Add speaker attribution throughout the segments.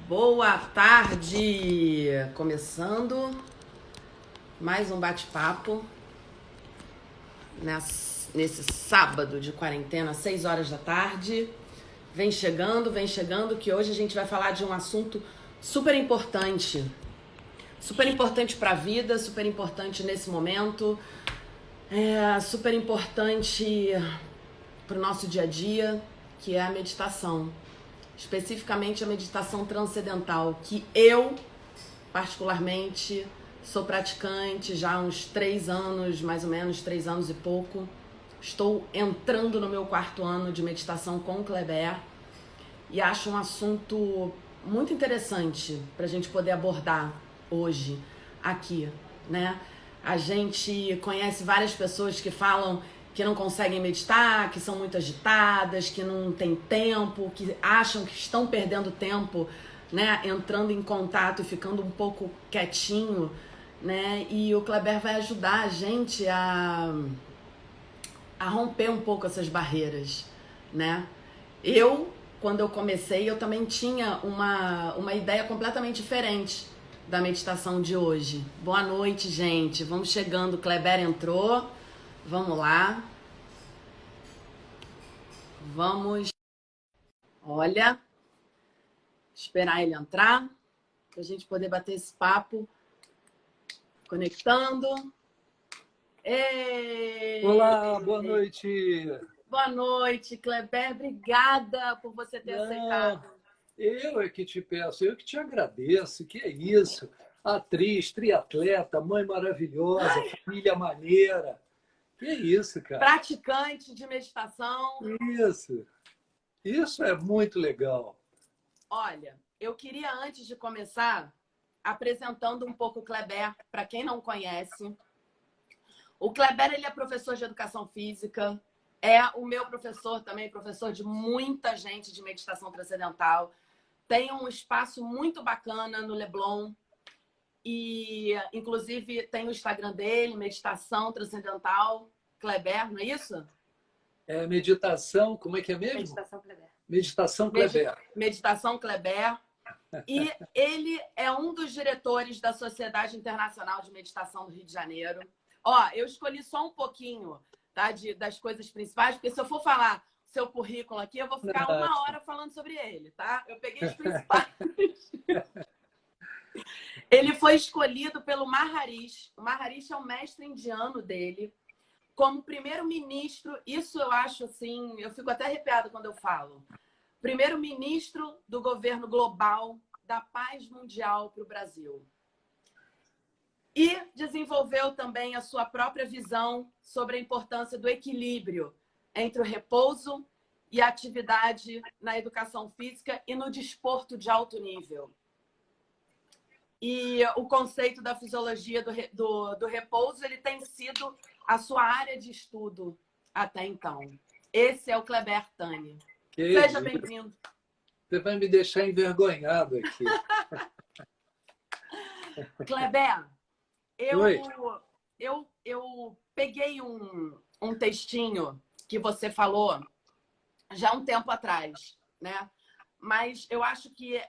Speaker 1: Boa tarde! Começando mais um bate-papo nesse sábado de quarentena, 6 horas da tarde. Vem chegando, que hoje a gente vai falar de um assunto super importante para a vida, super importante nesse momento, super importante para o nosso dia a dia, que é a meditação. Especificamente a meditação transcendental, que eu, particularmente, sou praticante já há uns 3 anos, mais ou menos, 3 anos e pouco. Estou entrando no meu 4º ano de meditação com o Kleber e acho um assunto muito interessante para a gente poder abordar hoje aqui, né? A gente conhece várias pessoas que falam que não conseguem meditar, que são muito agitadas, que não têm tempo, que acham que estão perdendo tempo, né, entrando em contato e ficando um pouco quietinho, né? E o Kleber vai ajudar a gente a romper um pouco essas barreiras, né? Quando eu comecei, eu também tinha uma ideia completamente diferente da meditação de hoje. Boa noite, gente. Vamos chegando. O Kleber entrou. Vamos lá. Vamos. Olha. Esperar ele entrar. Pra gente poder bater esse papo. Conectando. Ei!
Speaker 2: Olá, boa noite.
Speaker 1: Boa noite, Kleber. Obrigada por você ter aceitado.
Speaker 2: Eu é que te peço, eu que te agradeço. Que é isso? Atriz, triatleta, mãe maravilhosa, família maneira. Que é isso, cara?
Speaker 1: Praticante de meditação.
Speaker 2: Isso é muito legal.
Speaker 1: Olha, eu queria, antes de começar, apresentando um pouco o Kleber, para quem não conhece. O Kleber, ele é professor de educação física, é o meu professor também, professor de muita gente de meditação transcendental. Tem um espaço muito bacana no Leblon e, inclusive, tem o Instagram dele, Meditação Transcendental Kleber, não é isso?
Speaker 2: É meditação, como é que é mesmo?
Speaker 1: Meditação Kleber.
Speaker 2: Meditação Kleber.
Speaker 1: Meditação Kleber. E ele é um dos diretores da Sociedade Internacional de Meditação do Rio de Janeiro. Ó, eu escolhi só um pouquinho, tá, das coisas principais, porque se eu for falar seu currículo aqui, eu vou ficar 1 hora falando sobre ele, tá? Eu peguei os principais. Ele foi escolhido pelo Maharishi. O Maharishi é o mestre indiano dele, como primeiro-ministro. Isso eu acho assim, eu fico até arrepiada quando eu falo. Primeiro-ministro do governo global da paz mundial para o Brasil. E desenvolveu também a sua própria visão sobre a importância do equilíbrio entre o repouso e a atividade na educação física e no desporto de alto nível. E o conceito da fisiologia do repouso, ele tem sido a sua área de estudo até então. Esse é o Kleber Tani. Seja bem-vindo.
Speaker 2: Você vai me deixar envergonhado aqui.
Speaker 1: Kleber, eu peguei um textinho que você falou já há um tempo atrás, né? Mas eu acho que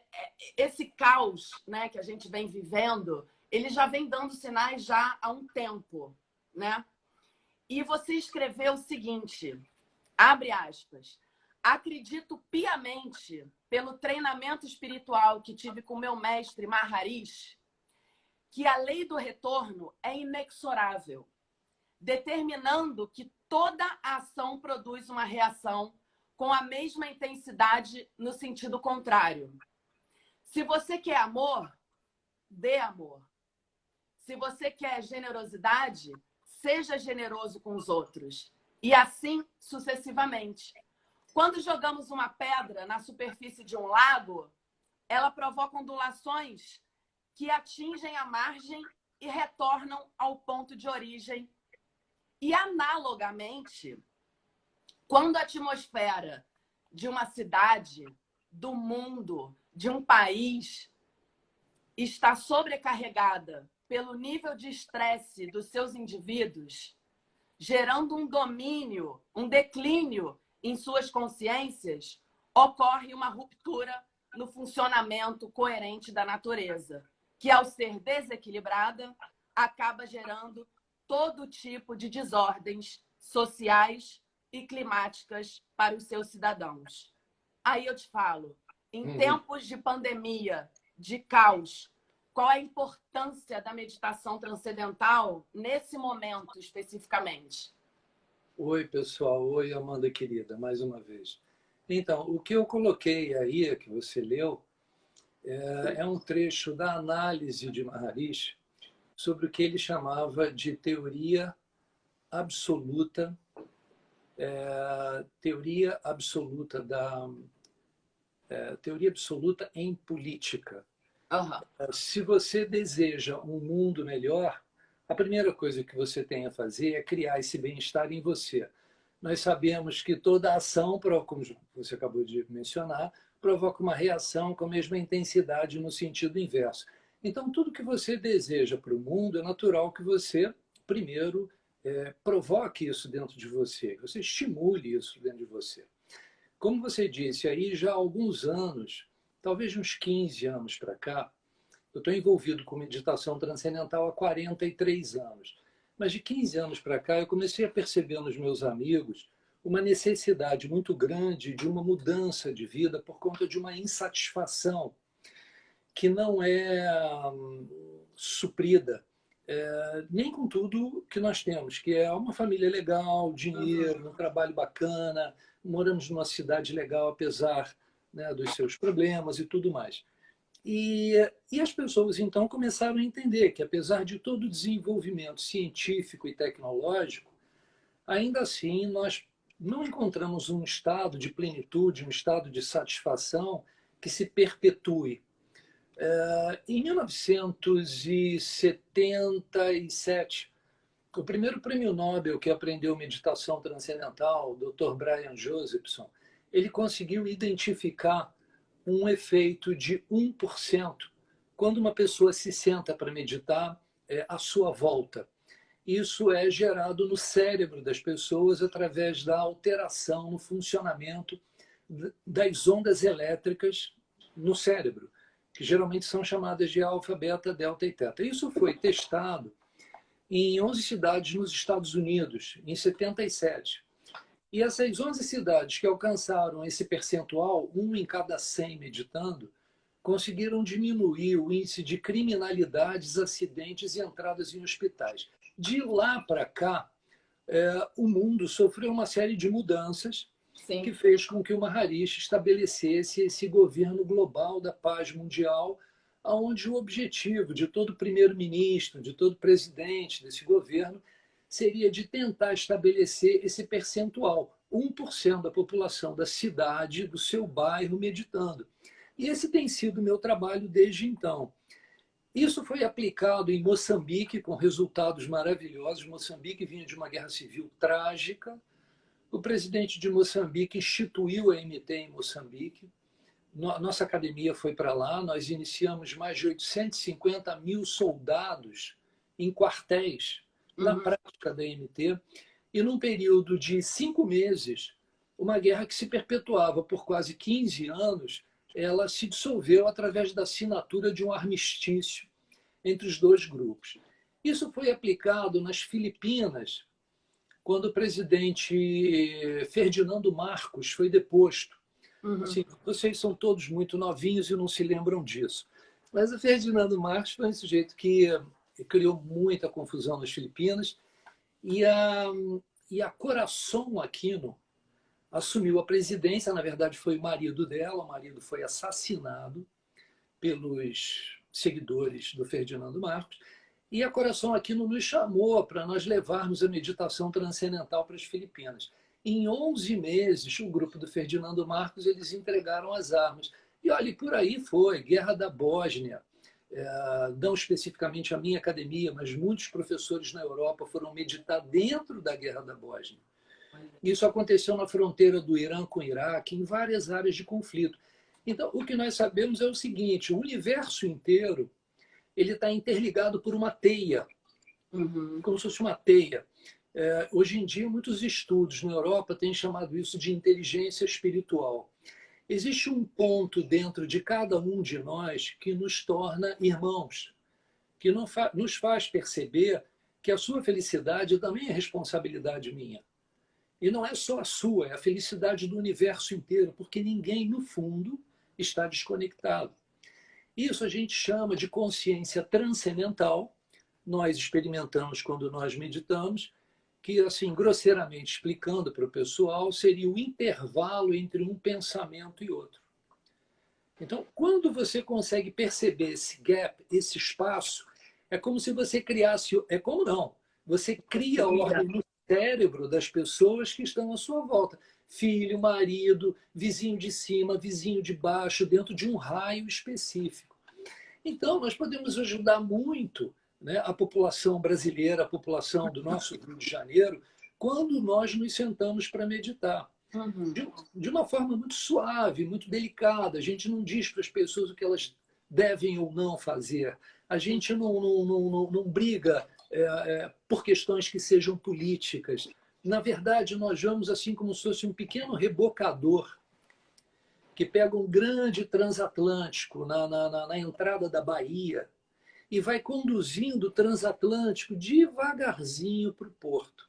Speaker 1: esse caos, né, que a gente vem vivendo, ele já vem dando sinais já há um tempo, né? E você escreveu o seguinte, abre aspas, acredito piamente, pelo treinamento espiritual que tive com meu mestre Maharishi, que a lei do retorno é inexorável, determinando que toda ação produz uma reação com a mesma intensidade no sentido contrário. Se você quer amor, dê amor. Se você quer generosidade, seja generoso com os outros. E assim sucessivamente. Quando jogamos uma pedra na superfície de um lago, ela provoca ondulações que atingem a margem e retornam ao ponto de origem. E, analogamente, quando a atmosfera de uma cidade, do mundo, de um país está sobrecarregada pelo nível de estresse dos seus indivíduos, gerando um domínio, um declínio em suas consciências, ocorre uma ruptura no funcionamento coerente da natureza, que ao ser desequilibrada, acaba gerando todo tipo de desordens sociais e climáticas para os seus cidadãos. Aí eu te falo, em tempos de pandemia, de caos, qual a importância da meditação transcendental nesse momento especificamente?
Speaker 2: Oi, pessoal. Oi, Amanda querida, mais uma vez. Então, o que eu coloquei aí, que você leu, é um trecho da análise de Maharishi sobre o que ele chamava de absoluta, teoria absoluta teoria absoluta em política. Se você deseja um mundo melhor, a primeira coisa que você tem a fazer é criar esse bem-estar em você. Nós sabemos que toda ação, como você acabou de mencionar, provoca uma reação com a mesma intensidade no sentido inverso. Então, tudo que você deseja para o mundo, é natural que você, primeiro, provoque isso dentro de você, que você estimule isso dentro de você. Como você disse, aí já há alguns anos, talvez uns 15 anos para cá, eu estou envolvido com meditação transcendental há 43 anos. Mas de 15 anos para cá, eu comecei a perceber nos meus amigos uma necessidade muito grande de uma mudança de vida por conta de uma insatisfação que não é suprida nem com tudo que nós temos, que é uma família legal, dinheiro, um trabalho bacana, moramos numa cidade legal, apesar, né, dos seus problemas e tudo mais. E as pessoas, então, começaram a entender que, apesar de todo o desenvolvimento científico e tecnológico, ainda assim nós não encontramos um estado de plenitude, um estado de satisfação que se perpetue. Em 1977, o primeiro prêmio Nobel que aprendeu meditação transcendental, o Dr. Brian Josephson, ele conseguiu identificar um efeito de 1% quando uma pessoa se senta para meditar à sua volta. Isso é gerado no cérebro das pessoas através da alteração no funcionamento das ondas elétricas no cérebro, que geralmente são chamadas de alfa, beta, delta e teta. Isso foi testado em 11 cidades nos Estados Unidos, em 77. E essas 11 cidades que alcançaram esse percentual, 1 em cada 100 meditando, conseguiram diminuir o índice de criminalidades, acidentes e entradas em hospitais. De lá para cá, o mundo sofreu uma série de mudanças. Sim. Que fez com que o Maharishi estabelecesse esse governo global da paz mundial, onde o objetivo de todo primeiro-ministro, de todo presidente desse governo, seria de tentar estabelecer esse percentual, 1% da população da cidade, do seu bairro, meditando. E esse tem sido o meu trabalho desde então. Isso foi aplicado em Moçambique, com resultados maravilhosos. Moçambique vinha de uma guerra civil trágica. O presidente de Moçambique instituiu a MT em Moçambique. Nossa academia foi para lá. Nós iniciamos mais de 850 mil soldados em quartéis, na prática da MT. E num período de 5 meses, uma guerra que se perpetuava por quase 15 anos, ela se dissolveu através da assinatura de um armistício entre os dois grupos. Isso foi aplicado nas Filipinas, quando o presidente Ferdinando Marcos foi deposto. Assim, vocês são todos muito novinhos e não se lembram disso. Mas o Ferdinando Marcos foi um sujeito que criou muita confusão nas Filipinas e a Corazon Aquino assumiu a presidência. Na verdade, foi o marido dela. O marido foi assassinado pelos seguidores do Ferdinando Marcos. E a Coração Aquino nos chamou para nós levarmos a meditação transcendental para as Filipinas. Em 11 meses, o grupo do Ferdinando Marcos, eles entregaram as armas. E olha, por aí foi, Guerra da Bósnia. Não especificamente a minha academia, mas muitos professores na Europa foram meditar dentro da Guerra da Bósnia. Isso aconteceu na fronteira do Irã com o Iraque, em várias áreas de conflito. Então, o que nós sabemos é o seguinte, o universo inteiro ele está interligado por uma teia, como se fosse uma teia. Hoje em dia, muitos estudos na Europa têm chamado isso de inteligência espiritual. existe um ponto dentro de cada um de nós que nos torna irmãos, que nos faz perceber que a sua felicidade também é responsabilidade minha. E não é só a sua, é a felicidade do universo inteiro, porque ninguém, no fundo, está desconectado. Isso a gente chama de consciência transcendental. Nós experimentamos quando nós meditamos, que, assim, grosseiramente explicando para o pessoal, seria o intervalo entre um pensamento e outro. Então, quando você consegue perceber esse gap, esse espaço, é como se você criasse... É como não. Você cria ordem no cérebro das pessoas que estão à sua volta. Filho, marido, vizinho de cima, vizinho de baixo, dentro de um raio específico. Então, nós podemos ajudar muito, né, a população brasileira, a população do nosso Rio de Janeiro, quando nós nos sentamos para meditar. De uma forma muito suave, muito delicada. A gente não diz para as pessoas o que elas devem ou não fazer. A gente não briga por questões que sejam políticas. Na verdade, nós vamos assim como se fosse um pequeno rebocador que pega um grande transatlântico na entrada da Bahia e vai conduzindo o transatlântico devagarzinho para o porto.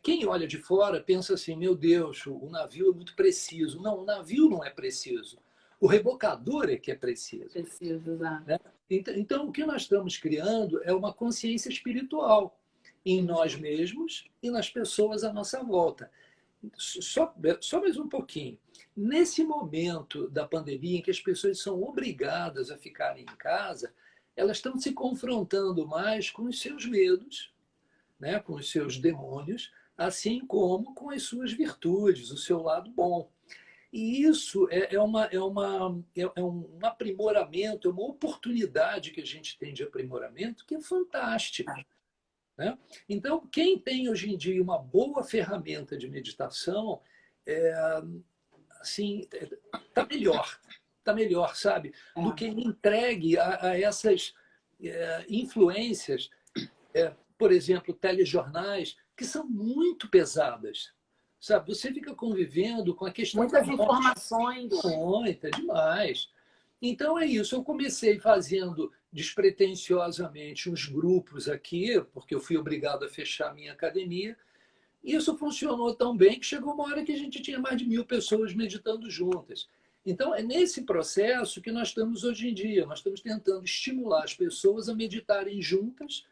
Speaker 2: Quem olha de fora pensa assim, meu Deus, o navio é muito preciso. Não, o navio não é preciso. O rebocador é que é preciso.
Speaker 1: Preciso, exato.
Speaker 2: Então, o que nós estamos criando é uma consciência espiritual em nós mesmos e nas pessoas à nossa volta. Só mais um pouquinho. Nesse momento da pandemia, em que as pessoas são obrigadas a ficarem em casa, elas estão se confrontando mais com os seus medos, né, com os seus demônios, assim como com as suas virtudes, o seu lado bom. E isso é um aprimoramento, é uma oportunidade que a gente tem de aprimoramento que é fantástica. Né? Então, quem tem hoje em dia uma boa ferramenta de meditação, assim, tá melhor, sabe? Do que entregue a essas influências, por exemplo, telejornais, que são muito pesadas. Sabe? Você fica convivendo com a questão...
Speaker 1: Muitas informações.
Speaker 2: Muita, demais. Então é isso. Eu comecei fazendo despretensiosamente uns grupos aqui, porque eu fui obrigado a fechar a minha academia. E isso funcionou tão bem que chegou uma hora que a gente tinha mais de 1.000 pessoas meditando juntas. Então é nesse processo que nós estamos hoje em dia. Nós estamos tentando estimular as pessoas a meditarem juntas,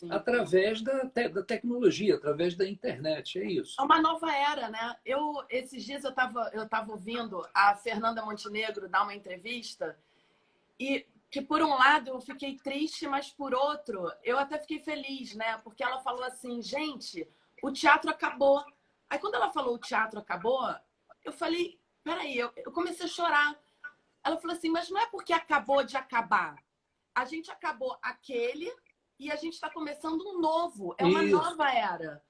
Speaker 2: através da tecnologia, através da internet, é isso.
Speaker 1: É uma nova era, né? Esses dias eu tava ouvindo a Fernanda Montenegro dar uma entrevista e que, por um lado, eu fiquei triste, mas, por outro, eu até fiquei feliz, né? Porque ela falou assim, gente, o teatro acabou. Aí, quando ela falou o teatro acabou, eu falei, peraí, eu comecei a chorar. Ela falou assim, mas não é porque acabou de acabar. A gente acabou aquele... E a gente está começando um novo, é uma nova era.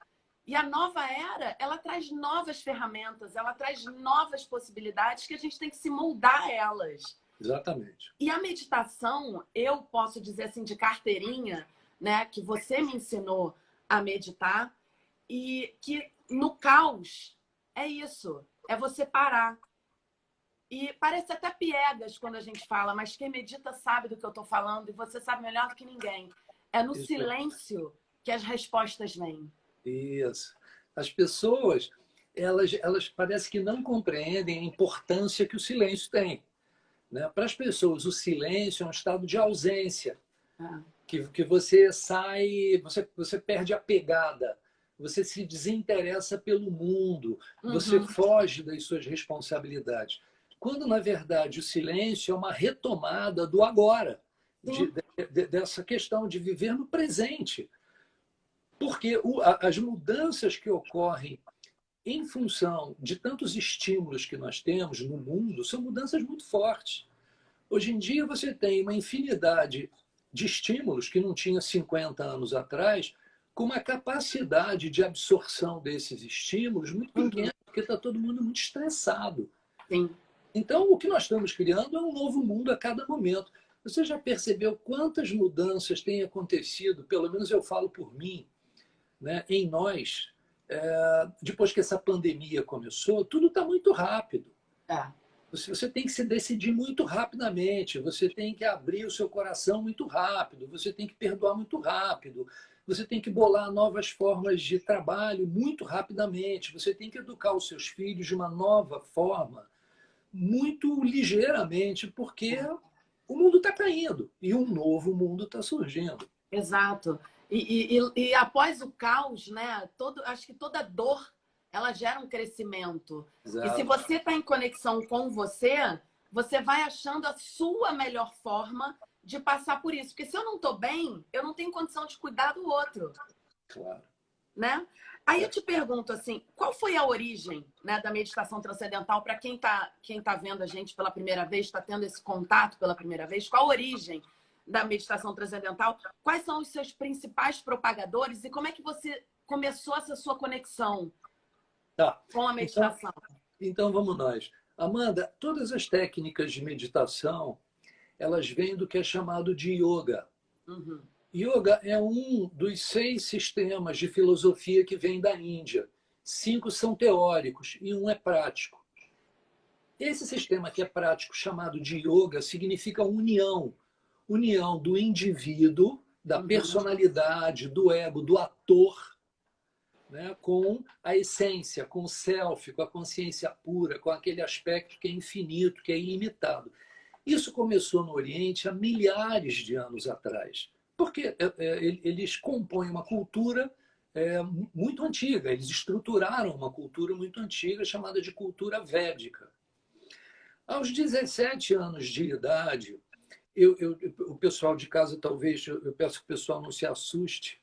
Speaker 1: E a nova era, ela traz novas ferramentas, ela traz novas possibilidades que a gente tem que se moldar a elas.
Speaker 2: Exatamente.
Speaker 1: E a meditação, eu posso dizer assim, de carteirinha, né, que você me ensinou a meditar, e que no caos é isso, é você parar. E parece até piegas quando a gente fala, mas quem medita sabe do que eu estou falando e você sabe melhor do que ninguém. É no silêncio que as respostas vêm.
Speaker 2: Isso. As pessoas, elas parecem que não compreendem a importância que o silêncio tem. Né? Para as pessoas, o silêncio é um estado de ausência. Que você sai, você perde a pegada, você se desinteressa pelo mundo, você foge das suas responsabilidades. Quando, na verdade, o silêncio é uma retomada do agora. Dessa questão de viver no presente. Porque as mudanças que ocorrem em função de tantos estímulos que nós temos no mundo são mudanças muito fortes. Hoje em dia você tem uma infinidade de estímulos que não tinha 50 anos atrás, com uma capacidade de absorção desses estímulos muito pequena, porque está todo mundo muito estressado.
Speaker 1: Sim.
Speaker 2: Então, o que nós estamos criando é um novo mundo a cada momento. Você já percebeu quantas mudanças têm acontecido, pelo menos eu falo por mim, né, em nós, depois que essa pandemia começou, tudo está muito rápido. Você tem que se decidir muito rapidamente, você tem que abrir o seu coração muito rápido, você tem que perdoar muito rápido, você tem que bolar novas formas de trabalho muito rapidamente, você tem que educar os seus filhos de uma nova forma muito ligeiramente, porque o mundo está caindo e um novo mundo está surgindo.
Speaker 1: Exato. E após o caos, né? Acho que toda dor ela gera um crescimento.
Speaker 2: Exato.
Speaker 1: E se você está em conexão com você, você vai achando a sua melhor forma de passar por isso. Porque se eu não estou bem, eu não tenho condição de cuidar do outro.
Speaker 2: Claro.
Speaker 1: Né? Aí eu te pergunto assim, qual foi a origem, né, da meditação transcendental para quem tá vendo a gente pela primeira vez, está tendo esse contato pela primeira vez? Qual a origem da meditação transcendental? Quais são os seus principais propagadores e como é que você começou essa sua conexão com a meditação?
Speaker 2: Então vamos nós. Amanda, todas as técnicas de meditação, elas vêm do que é chamado de yoga.
Speaker 1: Uhum.
Speaker 2: Yoga é um dos 6 sistemas de filosofia que vem da Índia. 5 são teóricos e um é prático. Esse sistema que é prático, chamado de yoga, significa união. União do indivíduo, da personalidade, do ego, do ator, né, com a essência, com o self, com a consciência pura, com aquele aspecto que é infinito, que é ilimitado. Isso começou no Oriente há milhares de anos atrás. Porque eles compõem uma cultura muito antiga, eles estruturaram uma cultura muito antiga chamada de cultura védica. Aos 17 anos de idade, o pessoal de casa talvez, eu peço que o pessoal não se assuste,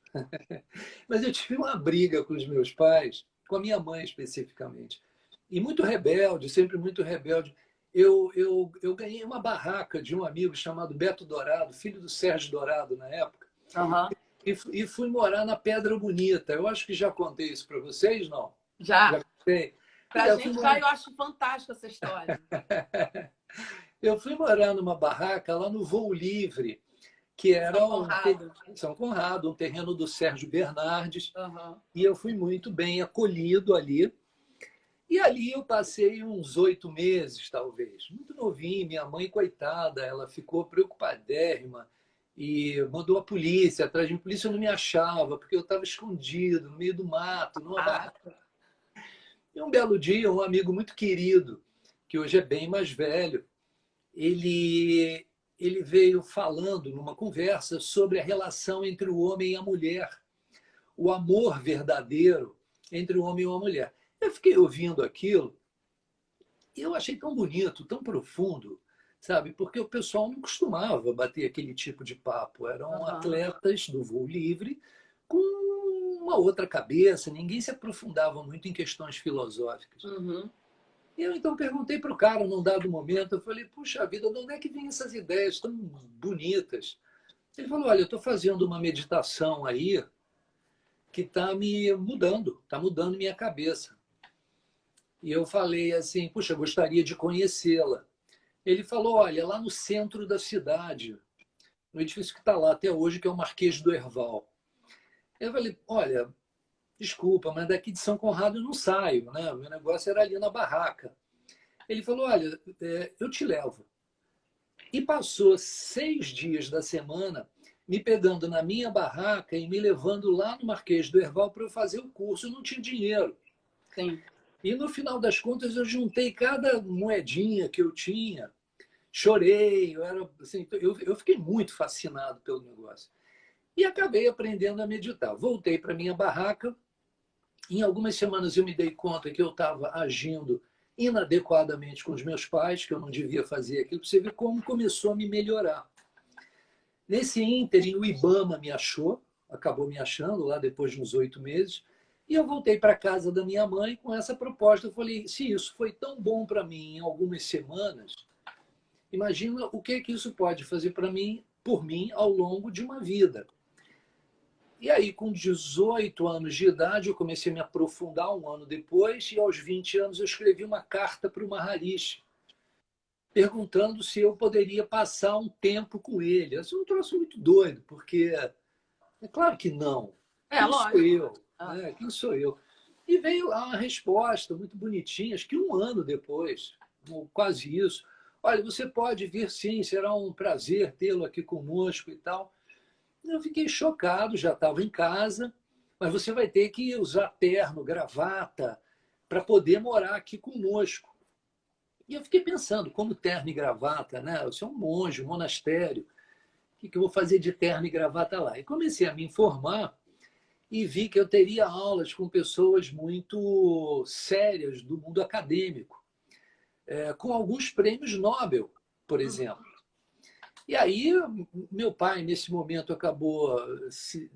Speaker 2: mas eu tive uma briga com os meus pais, com a minha mãe especificamente, e muito rebelde, sempre muito rebelde. Eu ganhei uma barraca de um amigo chamado Beto Dourado, filho do Sérgio Dourado na época, e fui morar na Pedra Bonita. Eu acho que já contei isso para vocês, não?
Speaker 1: Já
Speaker 2: contei.
Speaker 1: Para a gente eu acho fantástica essa história.
Speaker 2: Eu fui morar numa barraca lá no Voo Livre, que era São Conrado, um terreno do Sérgio Bernardes, e eu fui muito bem acolhido ali. E ali eu passei uns 8 meses, talvez. Muito novinho, minha mãe, coitada, ela ficou preocupadérrima e mandou a polícia atrás de mim. A polícia não me achava, porque eu estava escondido no meio do mato, numa barraca. E um belo dia, um amigo muito querido, que hoje é bem mais velho, ele veio falando numa conversa sobre a relação entre o homem e a mulher, o amor verdadeiro entre o homem e a mulher. Eu fiquei ouvindo aquilo e eu achei tão bonito, tão profundo, sabe? Porque o pessoal não costumava bater aquele tipo de papo. Eram atletas do voo livre com uma outra cabeça, ninguém se aprofundava muito em questões filosóficas. E eu então perguntei para o cara, num dado momento, eu falei, puxa vida, de onde é que vêm essas ideias tão bonitas? Ele falou, olha, eu estou fazendo uma meditação aí que está me mudando, está mudando minha cabeça. E eu falei assim, puxa, gostaria de conhecê-la. Ele falou, olha, lá no centro da cidade, no edifício que está lá até hoje, que é o Marquês do Herval. Eu falei, olha, desculpa, mas daqui de São Conrado eu não saio, né? O meu negócio era ali na barraca. Ele falou, olha, eu te levo. E passou 6 dias da semana me pegando na minha barraca e me levando lá no Marquês do Herval para eu fazer o curso. Eu não tinha dinheiro.
Speaker 1: Sim.
Speaker 2: E no final das contas eu juntei cada moedinha que eu tinha, chorei, eu fiquei muito fascinado pelo negócio. E acabei aprendendo a meditar. Voltei para minha barraca. Em algumas semanas eu me dei conta que eu estava agindo inadequadamente com os meus pais, que eu não devia fazer aquilo. Você vê como começou a me melhorar. Nesse ínterim, o Ibama me achou, acabou me achando lá depois de uns 8 meses. E eu voltei para a casa da minha mãe com essa proposta. Eu falei, se isso foi tão bom para mim em algumas semanas, imagina o que isso pode fazer por mim, ao longo de uma vida. E aí, com 18 anos de idade, eu comecei a me aprofundar 1 ano depois, e aos 20 anos eu escrevi uma carta para o Maharishi, perguntando se eu poderia passar um tempo com ele. Isso é um troço muito doido, porque é claro que não.
Speaker 1: Lógico.
Speaker 2: Sou eu. Quem sou eu? E veio lá uma resposta muito bonitinha, acho que 1 ano depois. ou quase isso. Olha, você pode vir sim, será um prazer tê-lo aqui conosco e tal. Eu fiquei chocado, já estava em casa, mas você vai ter que usar terno, gravata, para poder morar aqui conosco. E eu fiquei pensando, como terno e gravata, né? Eu sou um monge, um monastério, o que eu vou fazer de terno e gravata lá? E comecei a me informar e vi que eu teria aulas com pessoas muito sérias do mundo acadêmico, com alguns prêmios Nobel, por exemplo. E aí, meu pai, nesse momento, acabou se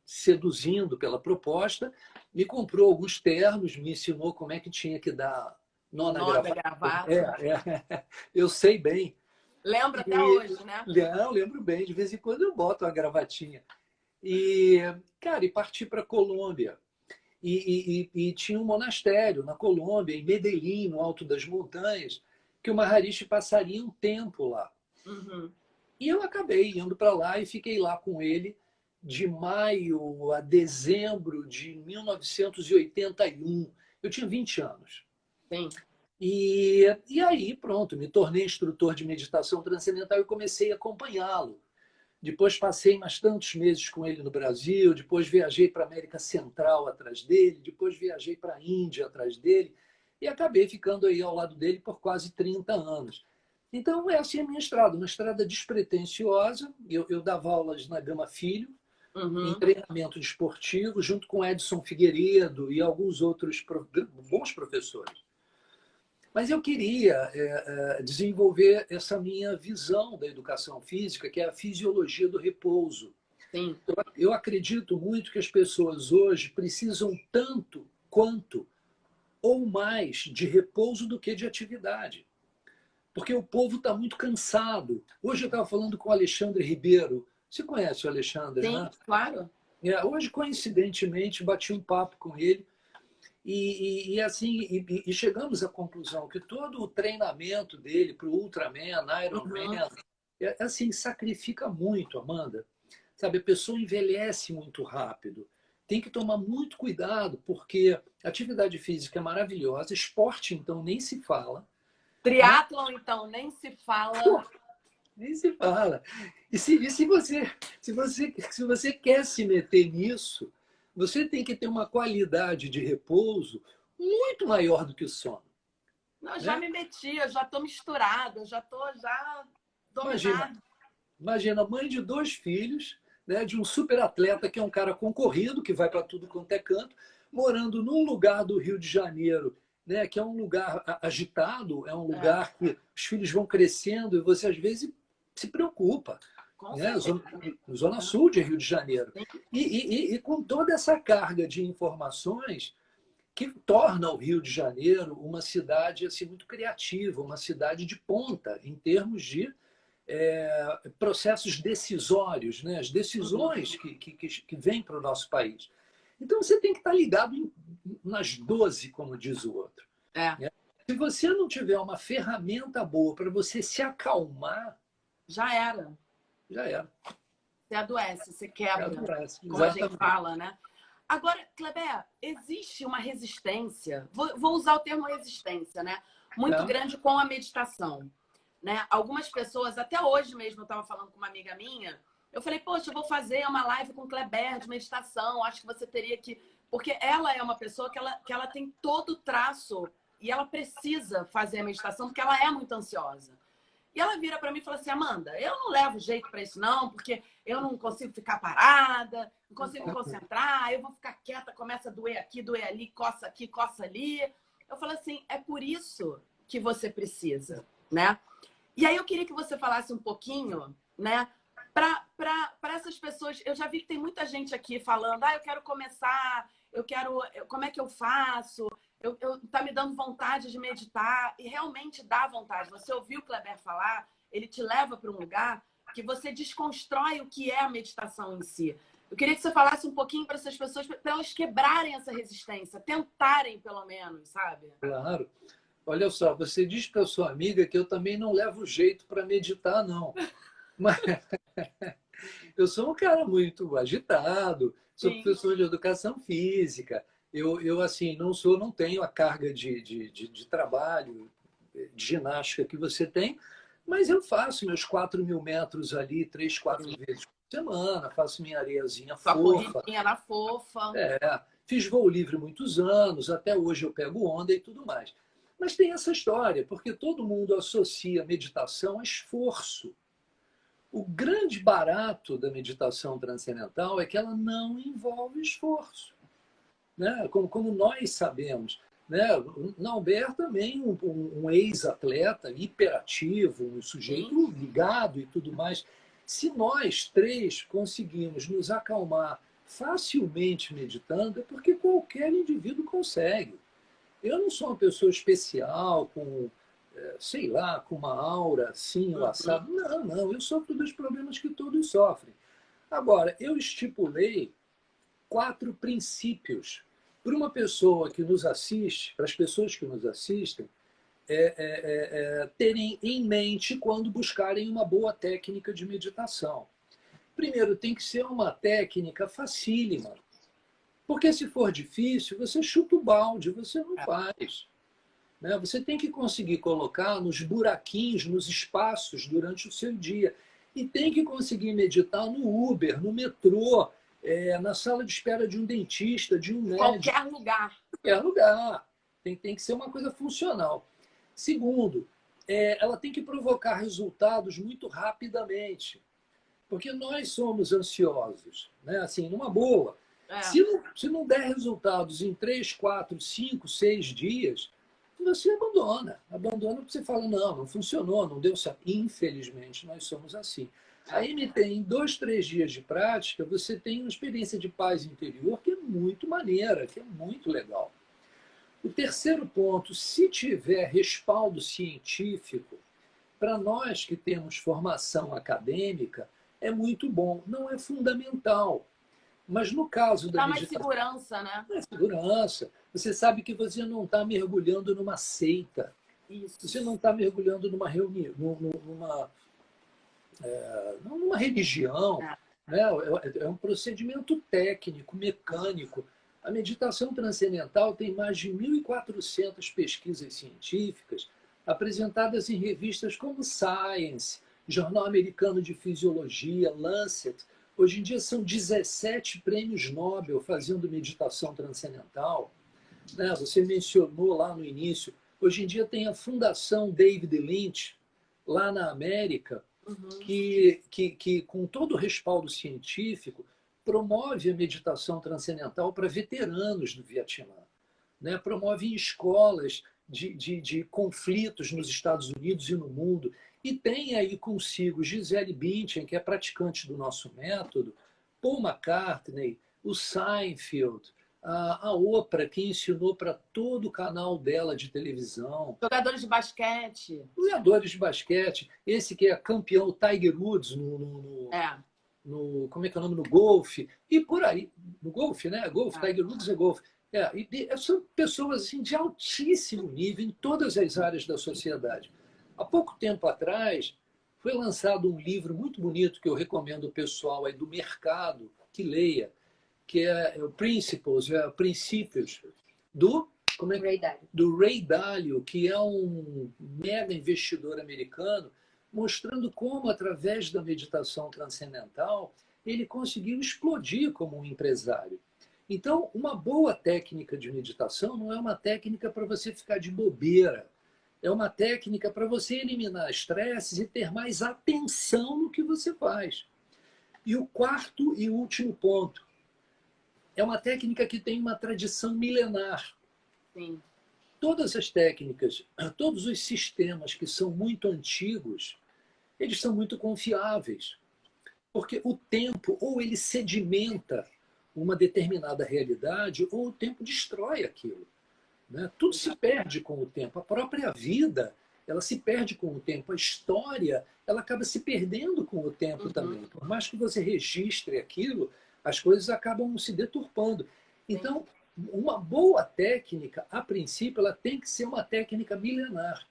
Speaker 2: seduzindo pela proposta, me comprou alguns ternos, me ensinou como é que tinha que dar nó na
Speaker 1: Nó da
Speaker 2: gravata.
Speaker 1: gravata.
Speaker 2: Eu sei bem.
Speaker 1: Lembra até
Speaker 2: E,
Speaker 1: hoje, né?
Speaker 2: eu lembro bem, de vez em quando eu boto uma gravatinha. E, cara, e parti para a Colômbia. E tinha um monastério na Colômbia, em Medellín, no alto das montanhas, que o Maharishi passaria um tempo lá.
Speaker 1: Uhum.
Speaker 2: E eu acabei indo para lá e fiquei lá com ele de maio a dezembro de 1981. Eu tinha 20 anos.
Speaker 1: Sim.
Speaker 2: E aí, pronto, me tornei instrutor de meditação transcendental e comecei a acompanhá-lo. Depois passei mais tantos meses com ele no Brasil, depois viajei para a América Central atrás dele, depois viajei para a Índia atrás dele e acabei ficando aí ao lado dele por quase 30 anos. Então, essa é a minha estrada, uma estrada despretensiosa. Eu dava aulas na Gama Filho, em
Speaker 1: Uhum.
Speaker 2: treinamento desportivo, junto com Edson Figueiredo e alguns outros bons professores. Mas eu queria desenvolver essa minha visão da educação física, que é a fisiologia do repouso.
Speaker 1: Sim.
Speaker 2: Eu acredito muito que as pessoas hoje precisam tanto quanto ou mais de repouso do que de atividade. Porque o povo está muito cansado. Hoje eu estava falando com o Alexandre Ribeiro. Você conhece o Alexandre,
Speaker 1: Sim,
Speaker 2: né?
Speaker 1: claro.
Speaker 2: Hoje, coincidentemente, bati um papo com ele e chegamos à conclusão que todo o treinamento dele para o Ultraman, Ironman,
Speaker 1: Uhum.
Speaker 2: assim, sacrifica muito, Amanda. Sabe, a pessoa envelhece muito rápido. Tem que tomar muito cuidado, porque atividade física é maravilhosa, esporte, então, nem se fala. Mas,
Speaker 1: Triatlon, então, nem se
Speaker 2: pô,
Speaker 1: fala.
Speaker 2: nem se fala. Se você quer se meter nisso, você tem que ter uma qualidade de repouso muito maior do que o sono.
Speaker 1: Não, já
Speaker 2: Né?
Speaker 1: me meti, eu já estou misturada, eu já estou já
Speaker 2: Imagina,
Speaker 1: dominada.
Speaker 2: imagina, mãe de 2 filhos, né, de um super atleta que é um cara concorrido, que vai para tudo quanto é canto, morando num lugar do Rio de Janeiro, né, que é um lugar agitado, é um
Speaker 1: É,
Speaker 2: lugar que os filhos vão crescendo e você às vezes se preocupa.
Speaker 1: com
Speaker 2: Né?
Speaker 1: certeza.
Speaker 2: Zona Sul de Rio de Janeiro.
Speaker 1: Sim.
Speaker 2: E com toda essa carga de informações que torna o Rio de Janeiro uma cidade assim, muito criativa, uma cidade de ponta em termos de processos decisórios, né? As
Speaker 1: Uhum.
Speaker 2: decisões que vêm para o nosso país. Então você tem que estar ligado nas 12, como diz o outro.
Speaker 1: É,
Speaker 2: Né? Se você não tiver uma ferramenta boa para você se acalmar,
Speaker 1: já era.
Speaker 2: já era.
Speaker 1: Você adoece, você
Speaker 2: Já
Speaker 1: quebra,
Speaker 2: adoece.
Speaker 1: como a gente
Speaker 2: Exatamente.
Speaker 1: fala, né? Agora, Kleber, existe uma resistência, vou usar o termo resistência, né? Muito
Speaker 2: É.
Speaker 1: grande com a meditação. Né? Algumas pessoas, até hoje mesmo, eu estava falando com uma amiga minha, eu falei, poxa, eu vou fazer uma live com o Kleber de meditação, acho que você teria que... Porque ela é uma pessoa que ela tem todo o traço e ela precisa fazer a meditação porque ela é muito ansiosa. E ela vira para mim e fala assim, Amanda, eu não levo jeito para isso não, porque eu não consigo ficar parada, não consigo me concentrar, eu vou ficar quieta, começa a doer ali, coça aqui, coça ali. Eu falo assim, é por isso que você precisa, né? E aí eu queria que você falasse um pouquinho, né, para essas pessoas. Eu já vi que tem muita gente aqui falando, eu quero começar, como é que eu faço? Tá me dando vontade de meditar, e realmente dá vontade. Você ouviu o Kleber falar, ele te leva para um lugar que você desconstrói o que é a meditação em si. Eu queria que você falasse um pouquinho para essas pessoas, para elas quebrarem essa resistência, tentarem pelo menos, sabe?
Speaker 2: Claro. Olha só, você diz para sua amiga que eu também não levo jeito para meditar, não. Mas eu sou um cara muito agitado, sou
Speaker 1: Sim.
Speaker 2: professor de educação física. Eu assim, não tenho a carga de trabalho de ginástica que você tem, mas eu faço meus 4.000 metros ali 3, 4 vezes por semana, faço minha areiazinha
Speaker 1: Sua
Speaker 2: fofa.
Speaker 1: corridinha na fofa.
Speaker 2: Fiz voo livre muitos anos, até hoje eu pego onda e tudo mais. Mas tem essa história, porque todo mundo associa meditação a esforço. O grande barato da meditação transcendental é que ela não envolve esforço. Né? Como nós sabemos. Né? O Nauber também, um ex-atleta, hiperativo, um sujeito ligado e tudo mais. Se nós três conseguimos nos acalmar facilmente meditando, é porque qualquer indivíduo consegue. Eu não sou uma pessoa especial, com, sei lá, com uma aura assim, ou assado. Não, eu sofro dos problemas que todos sofrem. Agora, eu estipulei 4 princípios para uma pessoa que nos assiste, para as pessoas que nos assistem, terem em mente quando buscarem uma boa técnica de meditação. Primeiro, tem que ser uma técnica facílima. Porque se for difícil, você chuta o balde, você não faz. Né? Você tem que conseguir colocar nos buraquinhos, nos espaços durante o seu dia. E tem que conseguir meditar no Uber, no metrô, na sala de espera de um dentista, de um médico.
Speaker 1: Qualquer lugar.
Speaker 2: Qualquer lugar. Tem que ser uma coisa funcional. Segundo, ela tem que provocar resultados muito rapidamente. Porque nós somos ansiosos. Né? Assim, numa boa. Se não der resultados em 3, 4, 5, 6 dias, você abandona. Abandona porque você fala, não funcionou, não deu certo. Infelizmente, nós somos assim. A MT, em 2, 3 dias de prática, você tem uma experiência de paz interior que é muito maneira, que é muito legal. O terceiro ponto, se tiver respaldo científico, para nós que temos formação acadêmica, é muito bom. Não é fundamental. Mas no caso da meditação...
Speaker 1: Dá mais segurança, né?
Speaker 2: É segurança. Você sabe que você não está mergulhando numa seita.
Speaker 1: Isso.
Speaker 2: Você não está mergulhando numa reunião, numa religião. Né? É um procedimento técnico, mecânico. A meditação transcendental tem mais de 1.400 pesquisas científicas apresentadas em revistas como Science, Jornal Americano de Fisiologia, Lancet. Hoje em dia são 17 prêmios Nobel fazendo meditação transcendental. Né? Você mencionou lá no início. Hoje em dia tem a Fundação David Lynch, lá na América, que, com todo o respaldo científico, promove a meditação transcendental para veteranos do Vietnã. Né? Promove em escolas de conflitos nos Estados Unidos e no mundo. E tem aí consigo Gisele Bündchen, que é praticante do nosso método, Paul McCartney, o Seinfeld, a Oprah, que ensinou para todo o canal dela de televisão.
Speaker 1: Jogadores de basquete.
Speaker 2: Jogadores de basquete. Esse que é campeão, o Tiger Woods, como é que é o nome? No golfe. E por aí. No golfe, né? Golfe, Tiger Woods é golfe. São pessoas assim, de altíssimo nível em todas as áreas da sociedade. Há pouco tempo atrás, foi lançado um livro muito bonito que eu recomendo ao pessoal aí do mercado que leia, que é o Princípios, do Ray Dalio, que é um mega investidor americano, mostrando como, através da meditação transcendental, ele conseguiu explodir como um empresário. Então, uma boa técnica de meditação não é uma técnica para você ficar de bobeira. É uma técnica para você eliminar estresses e ter mais atenção no que você faz. E o quarto e último ponto. É uma técnica que tem uma tradição milenar.
Speaker 1: Sim.
Speaker 2: Todas as técnicas, todos os sistemas que são muito antigos, eles são muito confiáveis. Porque o tempo, ou ele sedimenta uma determinada realidade, ou o tempo destrói aquilo. Né? Tudo se perde com o tempo. A própria vida, ela se perde com o tempo. A história, ela acaba se perdendo com o tempo também. Por mais que você registre aquilo, as coisas acabam se deturpando. Então, uma boa técnica, a princípio, ela tem que ser uma técnica milenar.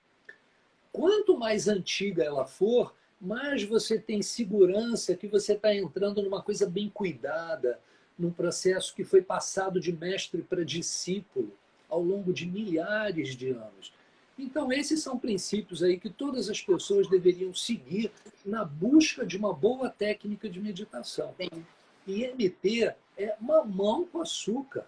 Speaker 2: Quanto mais antiga ela for, mais você tem segurança que você está entrando numa coisa bem cuidada, num processo que foi passado de mestre para discípulo ao longo de milhares de anos. Então, esses são princípios aí que todas as pessoas deveriam seguir na busca de uma boa técnica de meditação.
Speaker 1: Sim.
Speaker 2: E MT é mamão com açúcar,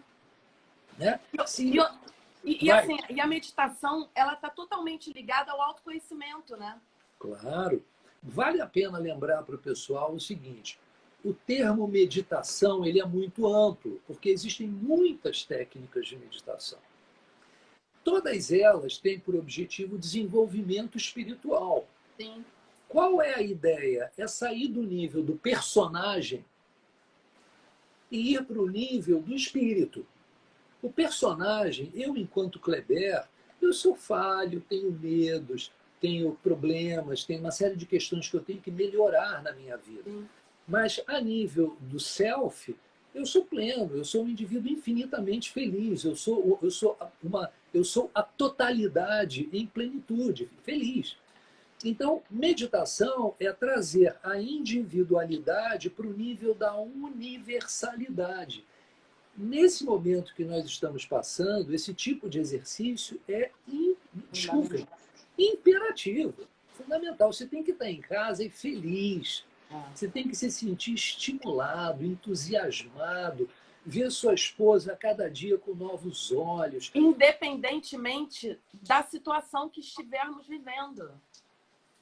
Speaker 2: né? Sim,
Speaker 1: assim, e a meditação, ela está totalmente ligada ao autoconhecimento, né?
Speaker 2: claro. Vale a pena lembrar para o pessoal o seguinte: o termo meditação ele é muito amplo, porque existem muitas técnicas de meditação. Todas elas têm por objetivo o desenvolvimento espiritual.
Speaker 1: Sim.
Speaker 2: Qual é a ideia? É sair do nível do personagem e ir para o nível do espírito. O personagem, eu enquanto Kleber, eu sou falho, tenho medos, tenho problemas, tenho uma série de questões que eu tenho que melhorar na minha vida.
Speaker 1: Sim.
Speaker 2: Mas a nível do self, eu sou pleno, eu sou um indivíduo infinitamente feliz, eu sou a totalidade em plenitude, feliz. Então, meditação é trazer a individualidade para o nível da universalidade. Nesse momento que nós estamos passando, esse tipo de exercício é imperativo, fundamental. Você tem que estar em casa e feliz. Você tem que se sentir estimulado, entusiasmado, ver sua esposa a cada dia com novos olhos.
Speaker 1: Independentemente da situação que estivermos vivendo.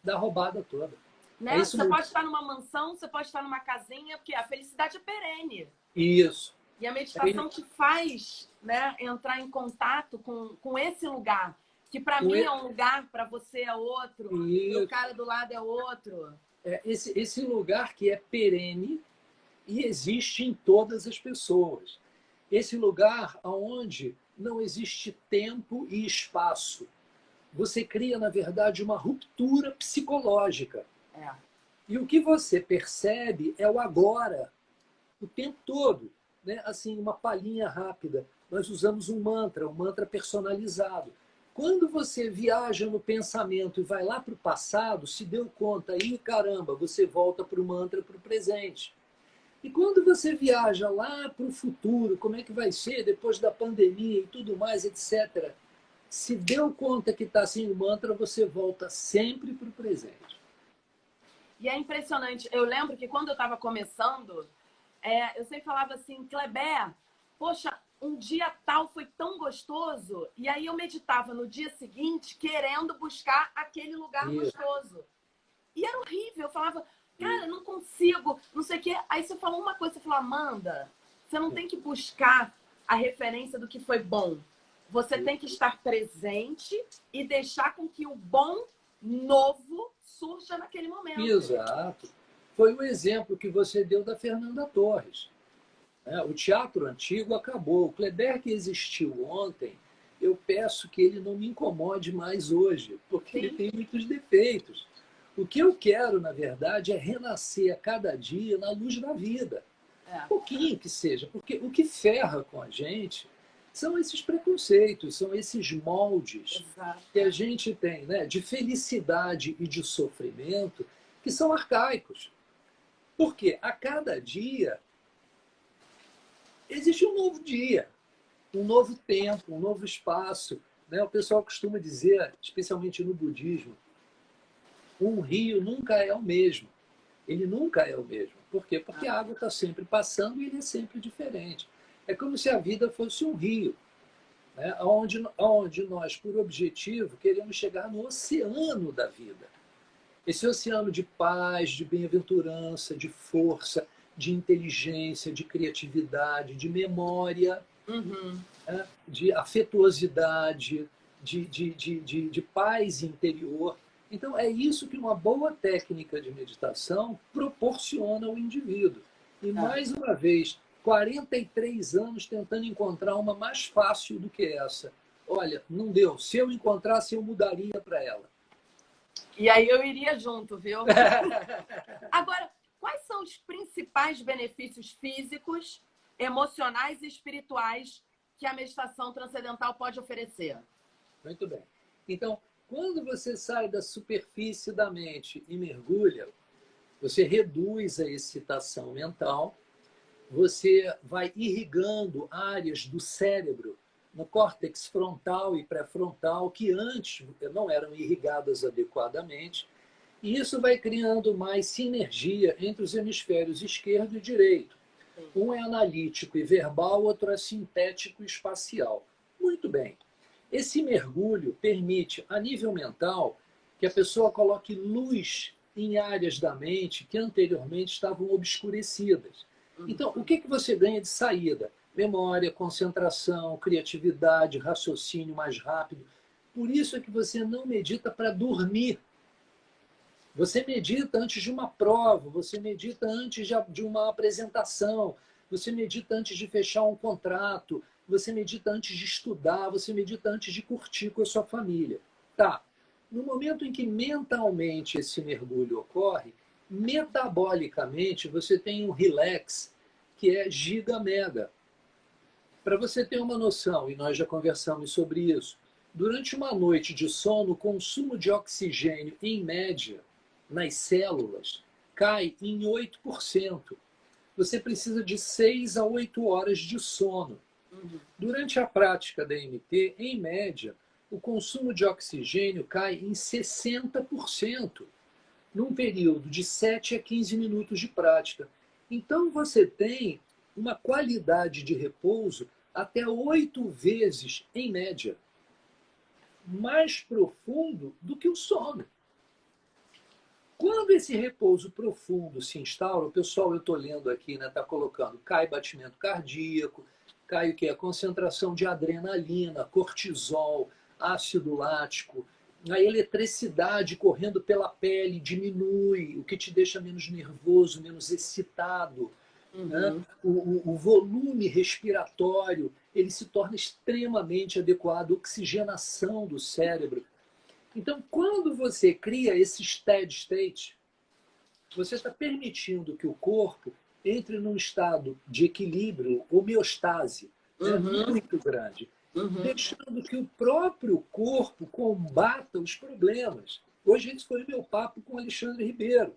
Speaker 2: Da roubada toda.
Speaker 1: Né? Você pode estar numa mansão, você pode estar numa casinha, porque a felicidade é perene.
Speaker 2: Isso.
Speaker 1: E a meditação te faz, né, entrar em contato com esse lugar, que para mim é um lugar, para você é outro, o cara do lado é outro.
Speaker 2: Esse lugar que é perene e existe em todas as pessoas. Esse lugar onde não existe tempo e espaço. Você cria, na verdade, uma ruptura psicológica. E o que você percebe é o agora, o tempo todo. Né? Assim, uma palhinha rápida. Nós usamos um mantra personalizado. Quando você viaja no pensamento e vai lá para o passado, se deu conta, aí caramba, você volta para o mantra, para o presente. E quando você viaja lá para o futuro, como é que vai ser depois da pandemia e tudo mais, etc., se deu conta que está sem o mantra, você volta sempre para o presente.
Speaker 1: E é impressionante. Eu lembro que quando eu estava começando, eu sempre falava assim, Kleber, poxa, um dia tal foi tão gostoso. E aí eu meditava no dia seguinte, querendo buscar aquele lugar gostoso. E era horrível. Eu falava, cara, não consigo, não sei o quê. Aí você falou uma coisa, você falou, Amanda, você não tem que buscar a referência do que foi bom. Você tem que estar presente e deixar com que o bom novo surja naquele momento.
Speaker 2: Exato. Foi o exemplo que você deu da Fernanda Torres. O teatro antigo acabou. O Kleber que existiu ontem, eu peço que ele não me incomode mais hoje, porque ele tem muitos defeitos. O que eu quero, na verdade, é renascer a cada dia na luz da vida. Um pouquinho que seja, porque o que ferra com a gente são esses preconceitos, são esses moldes que a gente tem, né, de felicidade e de sofrimento, que são arcaicos. Porque a cada dia existe um novo dia, um novo tempo, um novo espaço. Né? O pessoal costuma dizer, especialmente no budismo, um rio nunca é o mesmo. Ele nunca é o mesmo. Por quê? Porque a água está sempre passando e ele é sempre diferente. É como se a vida fosse um rio, né? onde nós, por objetivo, queremos chegar no oceano da vida. Esse oceano de paz, de bem-aventurança, de força, de inteligência, de criatividade, de memória, né? De afetuosidade, de paz interior. Então, é isso que uma boa técnica de meditação proporciona ao indivíduo. E, mais uma vez, 43 anos tentando encontrar uma mais fácil do que essa. Olha, não deu. Se eu encontrasse, eu mudaria para ela.
Speaker 1: E aí eu iria junto, viu? Agora, quais são os principais benefícios físicos, emocionais e espirituais que a meditação transcendental pode oferecer?
Speaker 2: Muito bem. Então, quando você sai da superfície da mente e mergulha, você reduz a excitação mental, você vai irrigando áreas do cérebro no córtex frontal e pré-frontal, que antes não eram irrigadas adequadamente, e isso vai criando mais sinergia entre os hemisférios esquerdo e direito. Um é analítico e verbal, outro é sintético e espacial. Muito bem. Esse mergulho permite, a nível mental, que a pessoa coloque luz em áreas da mente que anteriormente estavam obscurecidas. Então, o que você ganha de saída? Memória, concentração, criatividade, raciocínio mais rápido. Por isso é que você não medita para dormir. Você medita antes de uma prova, você medita antes de uma apresentação, você medita antes de fechar um contrato, você medita antes de estudar, você medita antes de curtir com a sua família. Tá. No momento em que mentalmente esse mergulho ocorre, metabolicamente você tem um relax que é giga-mega. Para você ter uma noção, e nós já conversamos sobre isso, durante uma noite de sono, o consumo de oxigênio, em média, nas células, cai em 8%. Você precisa de 6 a 8 horas de sono. Durante a prática da MT, em média, o consumo de oxigênio cai em 60%, num período de 7 a 15 minutos de prática. Então, você tem uma qualidade de repouso até 8 vezes, em média, mais profundo do que o sono. Quando esse repouso profundo se instaura, o pessoal, eu estou lendo aqui, está colocando, cai batimento cardíaco, cai o que? A concentração de adrenalina, cortisol, ácido lático, a eletricidade correndo pela pele diminui, o que te deixa menos nervoso, menos excitado. Né? O volume respiratório ele se torna extremamente adequado, oxigenação do cérebro. Então, quando você cria esse steady state, você está permitindo que o corpo entre num estado de equilíbrio, homeostase, muito grande, deixando que o próprio corpo combata os problemas. Hoje esse foi o meu papo com o Alexandre Ribeiro.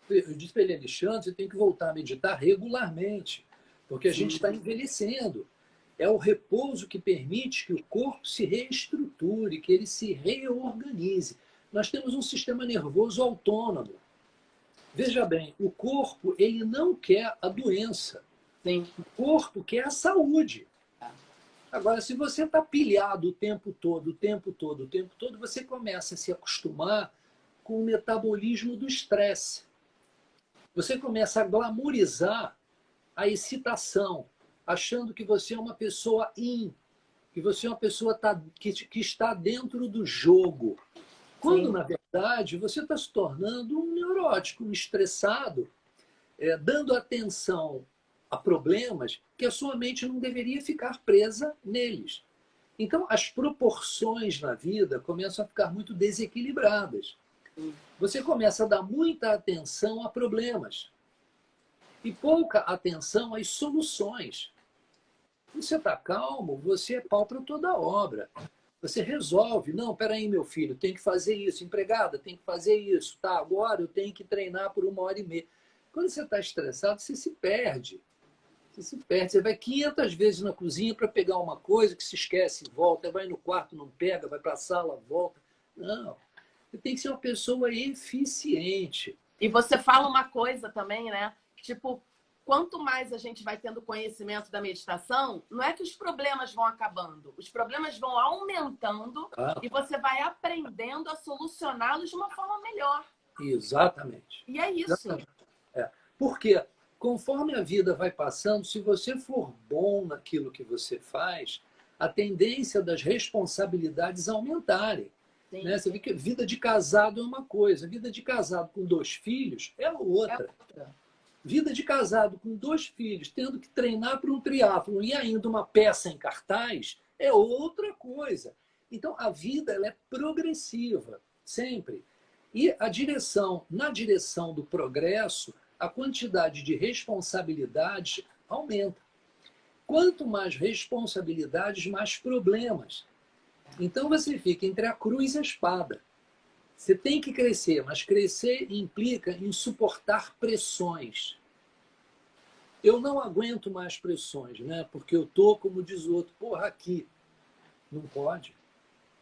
Speaker 2: Eu disse para ele, Alexandre, você tem que voltar a meditar regularmente, porque a gente está envelhecendo. É o repouso que permite que o corpo se reestruture, que ele se reorganize. Nós temos um sistema nervoso autônomo. Veja bem, o corpo ele não quer a doença.
Speaker 1: Sim.
Speaker 2: O corpo quer a saúde. Agora, se você está pilhado o tempo todo, você começa a se acostumar com o metabolismo do estresse. Você começa a glamourizar a excitação, achando que você é uma pessoa que você é uma pessoa que está dentro do jogo. Quando, na verdade, você está se tornando um neurótico, um estressado, dando atenção a problemas que a sua mente não deveria ficar presa neles. Então, as proporções na vida começam a ficar muito desequilibradas. Você começa a dar muita atenção a problemas e pouca atenção às soluções. Você está calmo, você é pau para toda a obra. Você resolve. Não, peraí, meu filho, tem que fazer isso. Empregada, tem que fazer isso. Tá, agora eu tenho que treinar por 1h30. Quando você está estressado, você se perde. Você se perde. Você vai 500 vezes na cozinha para pegar uma coisa que se esquece, volta. Vai no quarto, não pega, vai para a sala, volta. Não. Você tem que ser uma pessoa eficiente.
Speaker 1: E você fala uma coisa também, né? Tipo, quanto mais a gente vai tendo conhecimento da meditação, não é que os problemas vão acabando, os problemas vão aumentando e você vai aprendendo a solucioná-los de uma forma melhor.
Speaker 2: Exatamente.
Speaker 1: E é isso.
Speaker 2: Exatamente. Porque conforme a vida vai passando, se você for bom naquilo que você faz, a tendência das responsabilidades aumentarem. Né? Você vê que vida de casado é uma coisa, vida de casado com 2 filhos é outra. Vida de casado com 2 filhos, tendo que treinar para um triatlon e ainda uma peça em cartaz, é outra coisa. Então, a vida ela é progressiva, sempre. E na direção do progresso, a quantidade de responsabilidades aumenta. Quanto mais responsabilidades, mais problemas. Então, você fica entre a cruz e a espada. Você tem que crescer, mas crescer implica em suportar pressões. eu não aguento mais pressões, né? Porque eu tô, como diz o outro, porra, aqui. Não pode.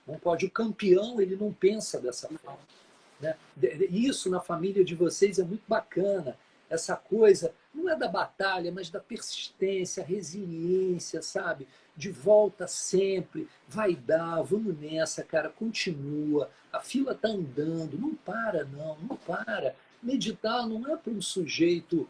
Speaker 2: Não pode. O campeão, ele não pensa dessa forma. Né? Isso na família de vocês é muito bacana. Essa coisa, não é da batalha, mas da persistência, resiliência, sabe? De volta sempre, vai dar, vamos nessa, cara, continua. A fila tá andando, não para, não, não para. Meditar não é para um sujeito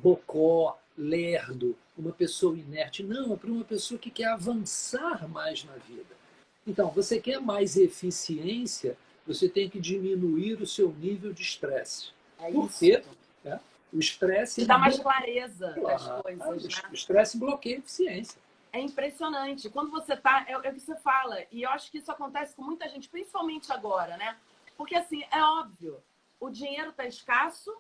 Speaker 2: bocó, lerdo, uma pessoa inerte, não, é para uma pessoa que quer avançar mais na vida. Então, você quer mais eficiência, você tem que diminuir o seu nível de estresse.
Speaker 1: É
Speaker 2: Por
Speaker 1: isso.
Speaker 2: quê? O estresse...
Speaker 1: Te dá mais clareza das
Speaker 2: Claro,
Speaker 1: coisas, né?
Speaker 2: o estresse bloqueia a eficiência.
Speaker 1: É impressionante. Quando você tá... É o que você fala. E eu acho que isso acontece com muita gente, principalmente agora, né? Porque, assim, é óbvio. O dinheiro tá escasso.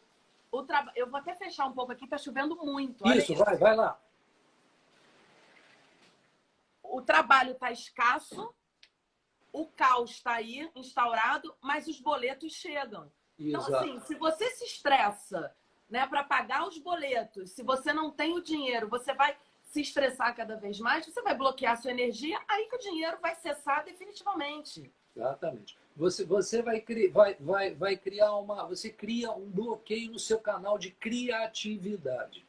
Speaker 1: Eu vou até fechar um pouco aqui, tá chovendo muito. Olha
Speaker 2: Isso, vai lá.
Speaker 1: O trabalho tá escasso. O caos está aí, instaurado, mas os boletos chegam. Então,
Speaker 2: Exato.
Speaker 1: assim, se você se estressa, né, para pagar os boletos, se você não tem o dinheiro, você vai se estressar cada vez mais, você vai bloquear sua energia, aí que o dinheiro vai cessar definitivamente.
Speaker 2: Exatamente. Você vai criar você cria um bloqueio no seu canal de criatividade.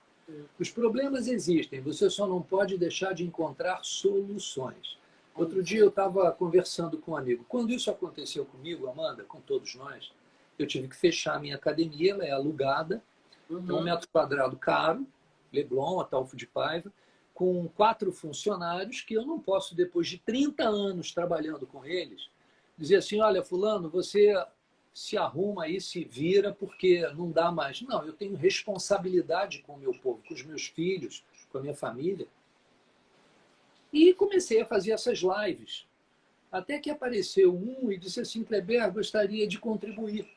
Speaker 2: Os problemas existem, você só não pode deixar de encontrar soluções. Outro dia eu estava conversando com um amigo. Quando isso aconteceu comigo, Amanda, com todos nós, eu tive que fechar a minha academia, ela é alugada, é 1 metro quadrado caro, Leblon, Ataulfo de Paiva, com 4 funcionários que eu não posso, depois de 30 anos trabalhando com eles, dizer assim, olha, fulano, você se arruma aí, se vira, porque não dá mais. Não, eu tenho responsabilidade com o meu povo, com os meus filhos, com a minha família. E comecei a fazer essas lives. Até que apareceu um e disse assim, Kleber, gostaria de contribuir.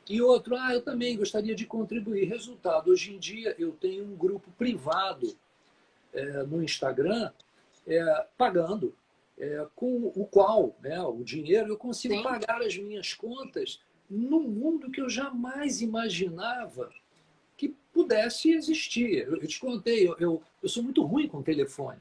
Speaker 2: E outro, eu também gostaria de contribuir. Resultado, hoje em dia eu tenho um grupo privado no Instagram pagando, com o qual, né, o dinheiro, eu consigo
Speaker 1: Sim.
Speaker 2: pagar as minhas contas num mundo que eu jamais imaginava que pudesse existir. Eu te contei, eu sou muito ruim com telefone.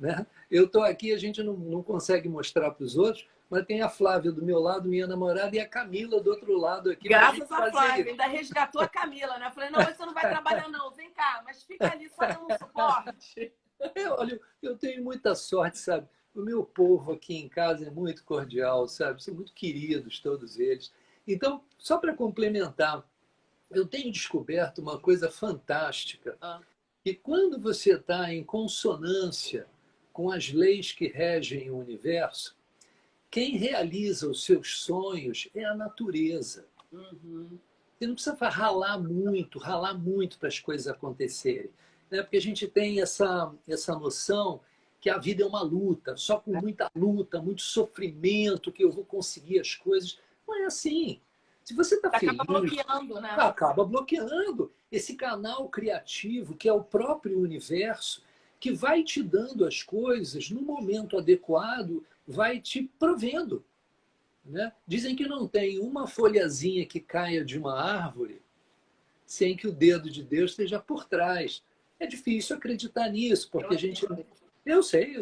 Speaker 2: Né? Eu estou aqui, a gente não consegue mostrar para os outros, mas tem a Flávia do meu lado, minha namorada, e a Camila do outro lado aqui.
Speaker 1: Graças a Flávia, ainda resgatou a Camila, né? Eu falei, não, você não vai trabalhar não, vem cá, mas fica ali só dando um suporte.
Speaker 2: Olha, eu tenho muita sorte, sabe? O meu povo aqui em casa é muito cordial, sabe? São muito queridos todos eles. Então, só para complementar, eu tenho descoberto uma coisa fantástica, que quando você está em consonância com as leis que regem o universo, quem realiza os seus sonhos é a natureza. Você não precisa ralar muito para as coisas acontecerem. Né? Porque a gente tem essa noção que a vida é uma luta, só com muita luta, muito sofrimento que eu vou conseguir as coisas. Não é assim. Se você está feliz...
Speaker 1: Acaba bloqueando, né?
Speaker 2: Acaba bloqueando esse canal criativo, que é o próprio universo, que vai te dando as coisas no momento adequado, vai te provendo. Né? Dizem que não tem uma folhazinha que caia de uma árvore sem que o dedo de Deus esteja por trás. É difícil acreditar nisso, porque a gente... Eu sei.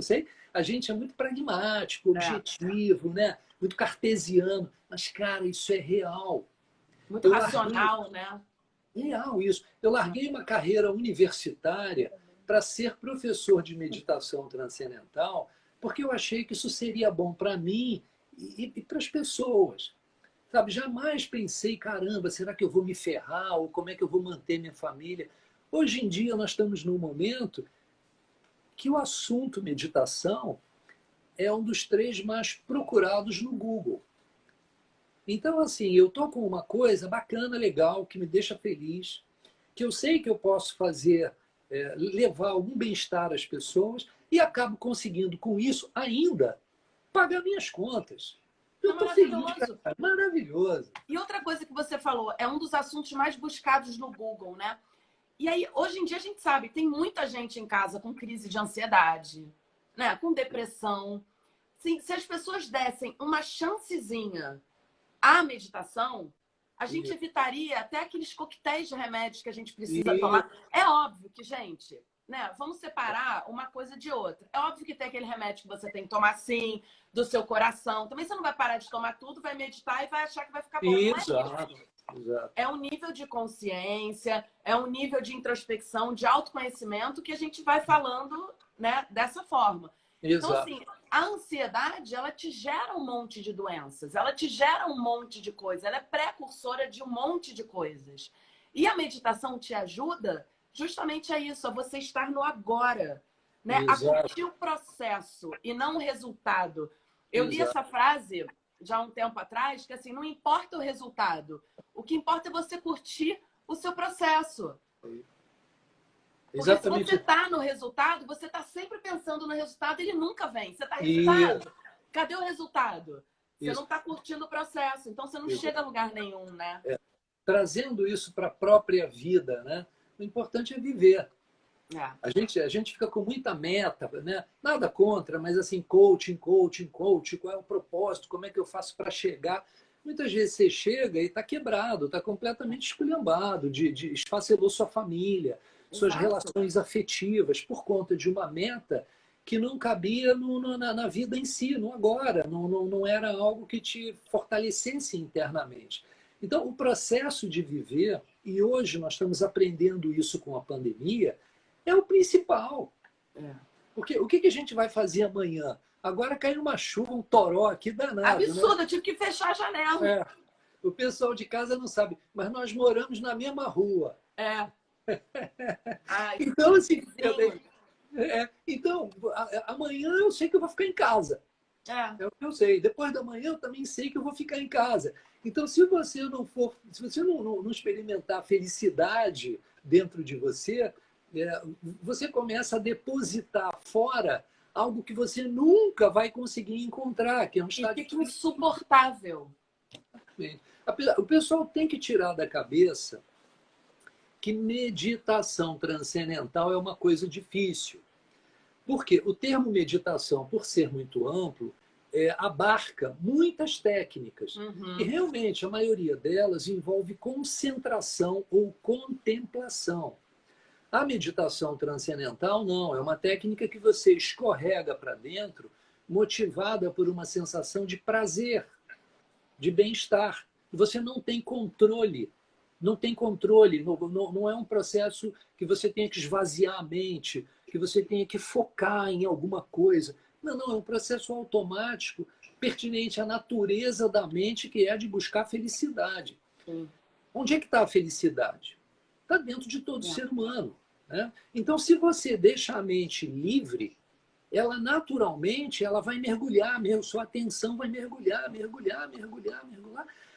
Speaker 2: A gente é muito pragmático, objetivo, né? Muito cartesiano. Mas, cara, isso é real.
Speaker 1: Muito racional, né?
Speaker 2: Real isso. Eu larguei uma carreira universitária para ser professor de meditação transcendental, porque eu achei que isso seria bom para mim e para as pessoas. Sabe, jamais pensei, caramba, será que eu vou me ferrar? Ou como é que eu vou manter minha família? Hoje em dia nós estamos num momento que o assunto meditação é um dos 3 mais procurados no Google. Então, assim, eu estou com uma coisa bacana, legal, que me deixa feliz, que eu sei que eu posso fazer, levar algum bem-estar às pessoas e acabo conseguindo, com isso, ainda pagar minhas contas. Eu estou feliz, cara. Maravilhoso.
Speaker 1: E outra coisa que você falou, é um dos assuntos mais buscados no Google, né? E aí, hoje em dia, a gente sabe, tem muita gente em casa com crise de ansiedade, né? Com depressão. Se as pessoas dessem uma chancezinha à meditação, A gente evitaria até aqueles coquetéis de remédios que a gente precisa tomar. É óbvio que, gente, né? Vamos separar uma coisa de outra. É óbvio que tem aquele remédio que você tem que tomar sim, do seu coração. Também você não vai parar de tomar tudo, vai meditar e vai achar que vai ficar bom.
Speaker 2: Exato.
Speaker 1: É um nível de consciência, é um nível de introspecção, de autoconhecimento que a gente vai falando, né, dessa forma. Então, assim, a ansiedade, ela te gera um monte de doenças, ela te gera um monte de coisas, ela é precursora de um monte de coisas. E a meditação te ajuda justamente a isso, a você estar no agora, né? A curtir o processo e não o resultado. Eu li essa frase já há um tempo atrás, que assim, não importa o resultado, o que importa é você curtir o seu processo. Porque se você está no resultado, você está sempre pensando no resultado, ele nunca vem. Você está resultado. Cadê o resultado? Você não está curtindo o processo, então você não chega a lugar nenhum, né?
Speaker 2: Trazendo isso para a própria vida, né? O importante é viver. A gente fica com muita meta, né? Nada contra, mas assim, coaching, qual é o propósito, como é que eu faço para chegar? Muitas vezes você chega e está quebrado, está completamente esculhambado, esfacelou sua família, suas relações afetivas, por conta de uma meta que não cabia na vida em si, no agora, não era algo que te fortalecesse internamente. Então, o processo de viver, e hoje nós estamos aprendendo isso com a pandemia, é o principal. Porque o que a gente vai fazer amanhã? Agora caiu uma chuva, um toró aqui danado.
Speaker 1: Absurdo,
Speaker 2: né?
Speaker 1: Eu tive que fechar a janela.
Speaker 2: O pessoal de casa não sabe, mas nós moramos na mesma rua. Então, assim, então, amanhã eu sei que eu vou ficar em casa. É o que eu sei. Depois da manhã eu também sei que eu vou ficar em casa. Então, se você não experimentar felicidade dentro de você, você começa a depositar fora algo que você nunca vai conseguir encontrar, que é um estado
Speaker 1: fica insuportável.
Speaker 2: O pessoal tem que tirar da cabeça que meditação transcendental é uma coisa difícil. Porque o termo meditação, por ser muito amplo, abarca muitas técnicas. E realmente a maioria delas envolve concentração ou contemplação. A meditação transcendental não, é uma técnica que você escorrega para dentro, motivada por uma sensação de prazer, de bem-estar. Você não tem controle. Não tem controle, não é um processo que você tenha que esvaziar a mente, que você tenha que focar em alguma coisa. Não, é um processo automático, pertinente à natureza da mente, que é a de buscar felicidade. Onde é que está a felicidade? Está dentro de todo ser humano. Né? Então, se você deixa a mente livre, ela naturalmente vai mergulhar, sua atenção vai mergulhar,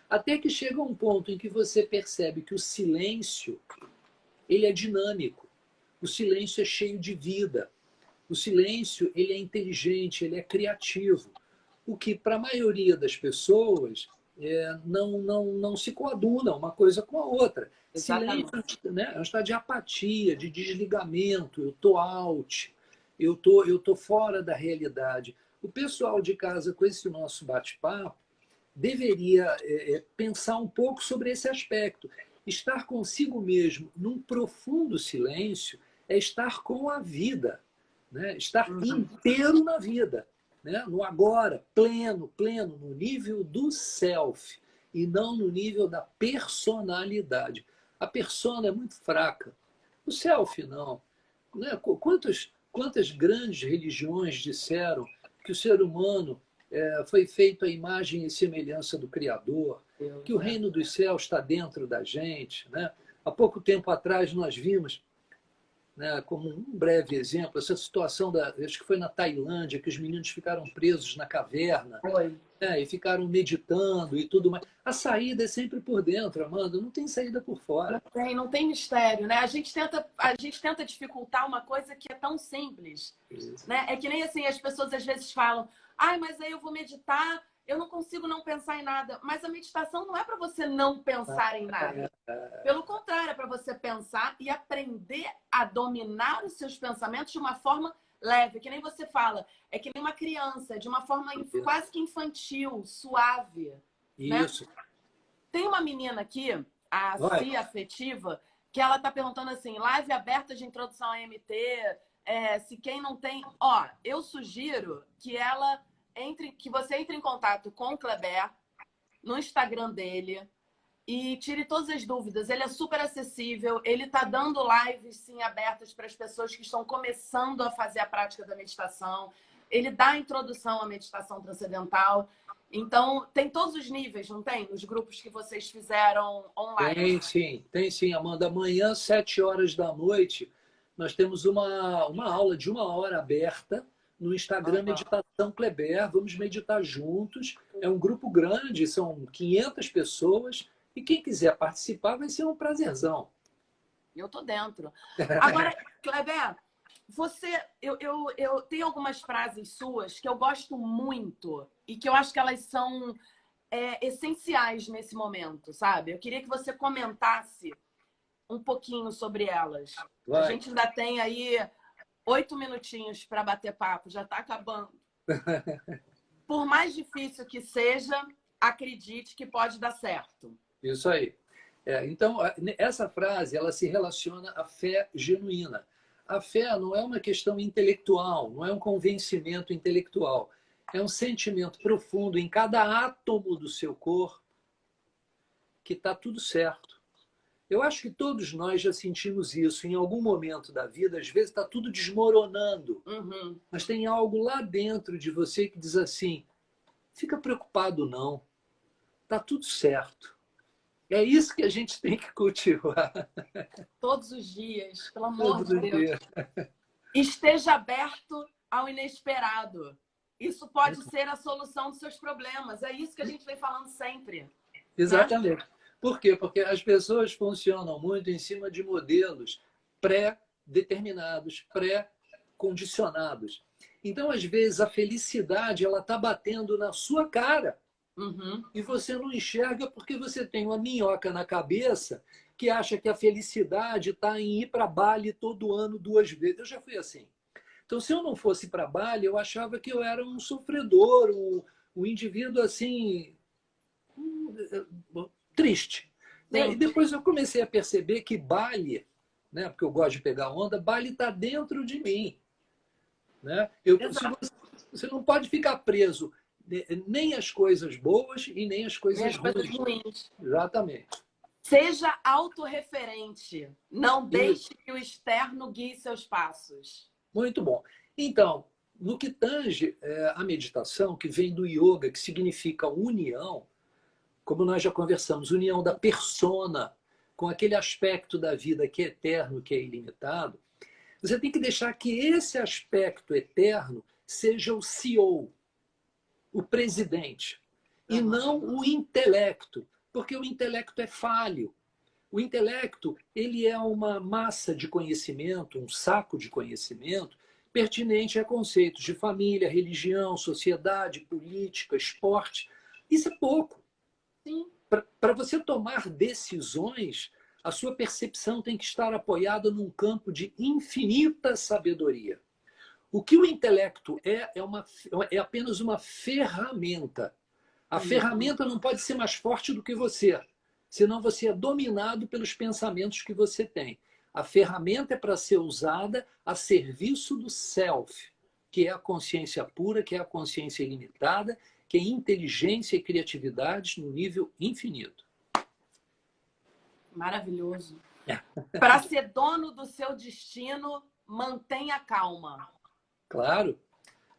Speaker 2: até que chega um ponto em que você percebe que o silêncio ele é dinâmico, o silêncio é cheio de vida, o silêncio ele é inteligente, ele é criativo, o que para a maioria das pessoas não se coaduna uma coisa com a outra.
Speaker 1: Exatamente.
Speaker 2: Silêncio, né, é um estado de apatia, de desligamento, eu estou out, eu tô fora da realidade. O pessoal de casa, com esse nosso bate-papo, deveria pensar um pouco sobre esse aspecto. Estar consigo mesmo num profundo silêncio é estar com a vida, né? Estar inteiro na vida, né? No agora, pleno, no nível do self e não no nível da personalidade. A persona é muito fraca, o self não. Né? Quantas grandes religiões disseram que o ser humano foi feito à imagem e semelhança do Criador, que o reino dos céus está dentro da gente. Né? Há pouco tempo atrás nós vimos, né, como um breve exemplo, essa situação, acho que foi na Tailândia, que os meninos ficaram presos na caverna e ficaram meditando e tudo mais. A saída é sempre por dentro, Amanda, não tem saída por fora.
Speaker 1: Não tem mistério, né? A gente tenta dificultar uma coisa que é tão simples. Né? É que nem assim, as pessoas às vezes falam, mas aí eu vou meditar, eu não consigo não pensar em nada. Mas a meditação não é para você não pensar em nada. Pelo contrário, é para você pensar e aprender a dominar os seus pensamentos de uma forma leve. Que nem você fala, é que nem uma criança, de uma forma quase que infantil, suave.
Speaker 2: Isso.
Speaker 1: Né? Tem uma menina aqui, a
Speaker 2: Vai.
Speaker 1: Cia Afetiva, que ela tá perguntando assim, live aberta de introdução a MT, se quem não tem... Ó, eu sugiro que que você entre em contato com o Kleber no Instagram dele e tire todas as dúvidas. Ele é super acessível, ele tá dando lives, sim, abertas para as pessoas que estão começando a fazer a prática da meditação. Ele dá a introdução à meditação transcendental. Então, tem todos os níveis, não tem? Os grupos que vocês fizeram online.
Speaker 2: Tem sim, Amanda. Amanhã, 7 horas da noite, nós temos uma aula de 1 hora aberta no Instagram Meditação Kleber. Vamos meditar juntos. É um grupo grande, são 500 pessoas. E quem quiser participar vai ser um prazerzão.
Speaker 1: Eu tô dentro. Agora, Kleber, eu tenho algumas frases suas que eu gosto muito e que eu acho que elas são essenciais nesse momento, sabe? Eu queria que você comentasse um pouquinho sobre elas.
Speaker 2: Vai.
Speaker 1: A gente ainda tem aí 8 minutinhos para bater papo, já está acabando. Por mais difícil que seja, acredite que pode dar certo.
Speaker 2: Isso aí. Então, essa frase ela se relaciona à fé genuína. A fé não é uma questão intelectual, não é um convencimento intelectual. É um sentimento profundo em cada átomo do seu corpo que está tudo certo. Eu acho que todos nós já sentimos isso em algum momento da vida. Às vezes está tudo desmoronando, mas tem algo lá dentro de você que diz assim, fica preocupado não, está tudo certo. É isso que a gente tem que cultivar.
Speaker 1: Todos os dias, pelo amor de Deus.
Speaker 2: Dia.
Speaker 1: Esteja aberto ao inesperado. Isso pode ser a solução dos seus problemas. É isso que a gente vem falando sempre.
Speaker 2: Exatamente.
Speaker 1: Né?
Speaker 2: Por quê? Porque as pessoas funcionam muito em cima de modelos pré-determinados, pré-condicionados. Então, às vezes, a felicidade ela está batendo na sua cara. E você não enxerga porque você tem uma minhoca na cabeça que acha que a felicidade está em ir para Bali todo ano 2 vezes. Eu já fui assim. Então, se eu não fosse para Bali, eu achava que eu era um sofredor, um indivíduo assim, triste. Né? E depois eu comecei a perceber que Bali, né, porque eu gosto de pegar onda, Bali está dentro de mim. Né? Você não pode ficar preso nem as coisas boas e nem as coisas ruins. Exatamente.
Speaker 1: Seja autorreferente. Não deixe que o externo guie seus passos.
Speaker 2: Muito bom. Então, no que tange a meditação, que vem do yoga, que significa união, como nós já conversamos, união da persona com aquele aspecto da vida que é eterno, que é ilimitado, você tem que deixar que esse aspecto eterno seja o CEO, o presidente, e não o intelecto, porque o intelecto é falho. O intelecto ele é uma massa de conhecimento, um saco de conhecimento pertinente a conceitos de família, religião, sociedade, política, esporte. Isso é pouco. Para você tomar decisões, a sua percepção tem que estar apoiada num campo de infinita sabedoria. O que o intelecto é apenas uma ferramenta. A ferramenta não pode ser mais forte do que você, senão você é dominado pelos pensamentos que você tem. A ferramenta é para ser usada a serviço do self, que é a consciência pura, que é a consciência ilimitada, que é inteligência e criatividade no nível infinito.
Speaker 1: Maravilhoso. Para ser dono do seu destino, mantenha calma.
Speaker 2: Claro,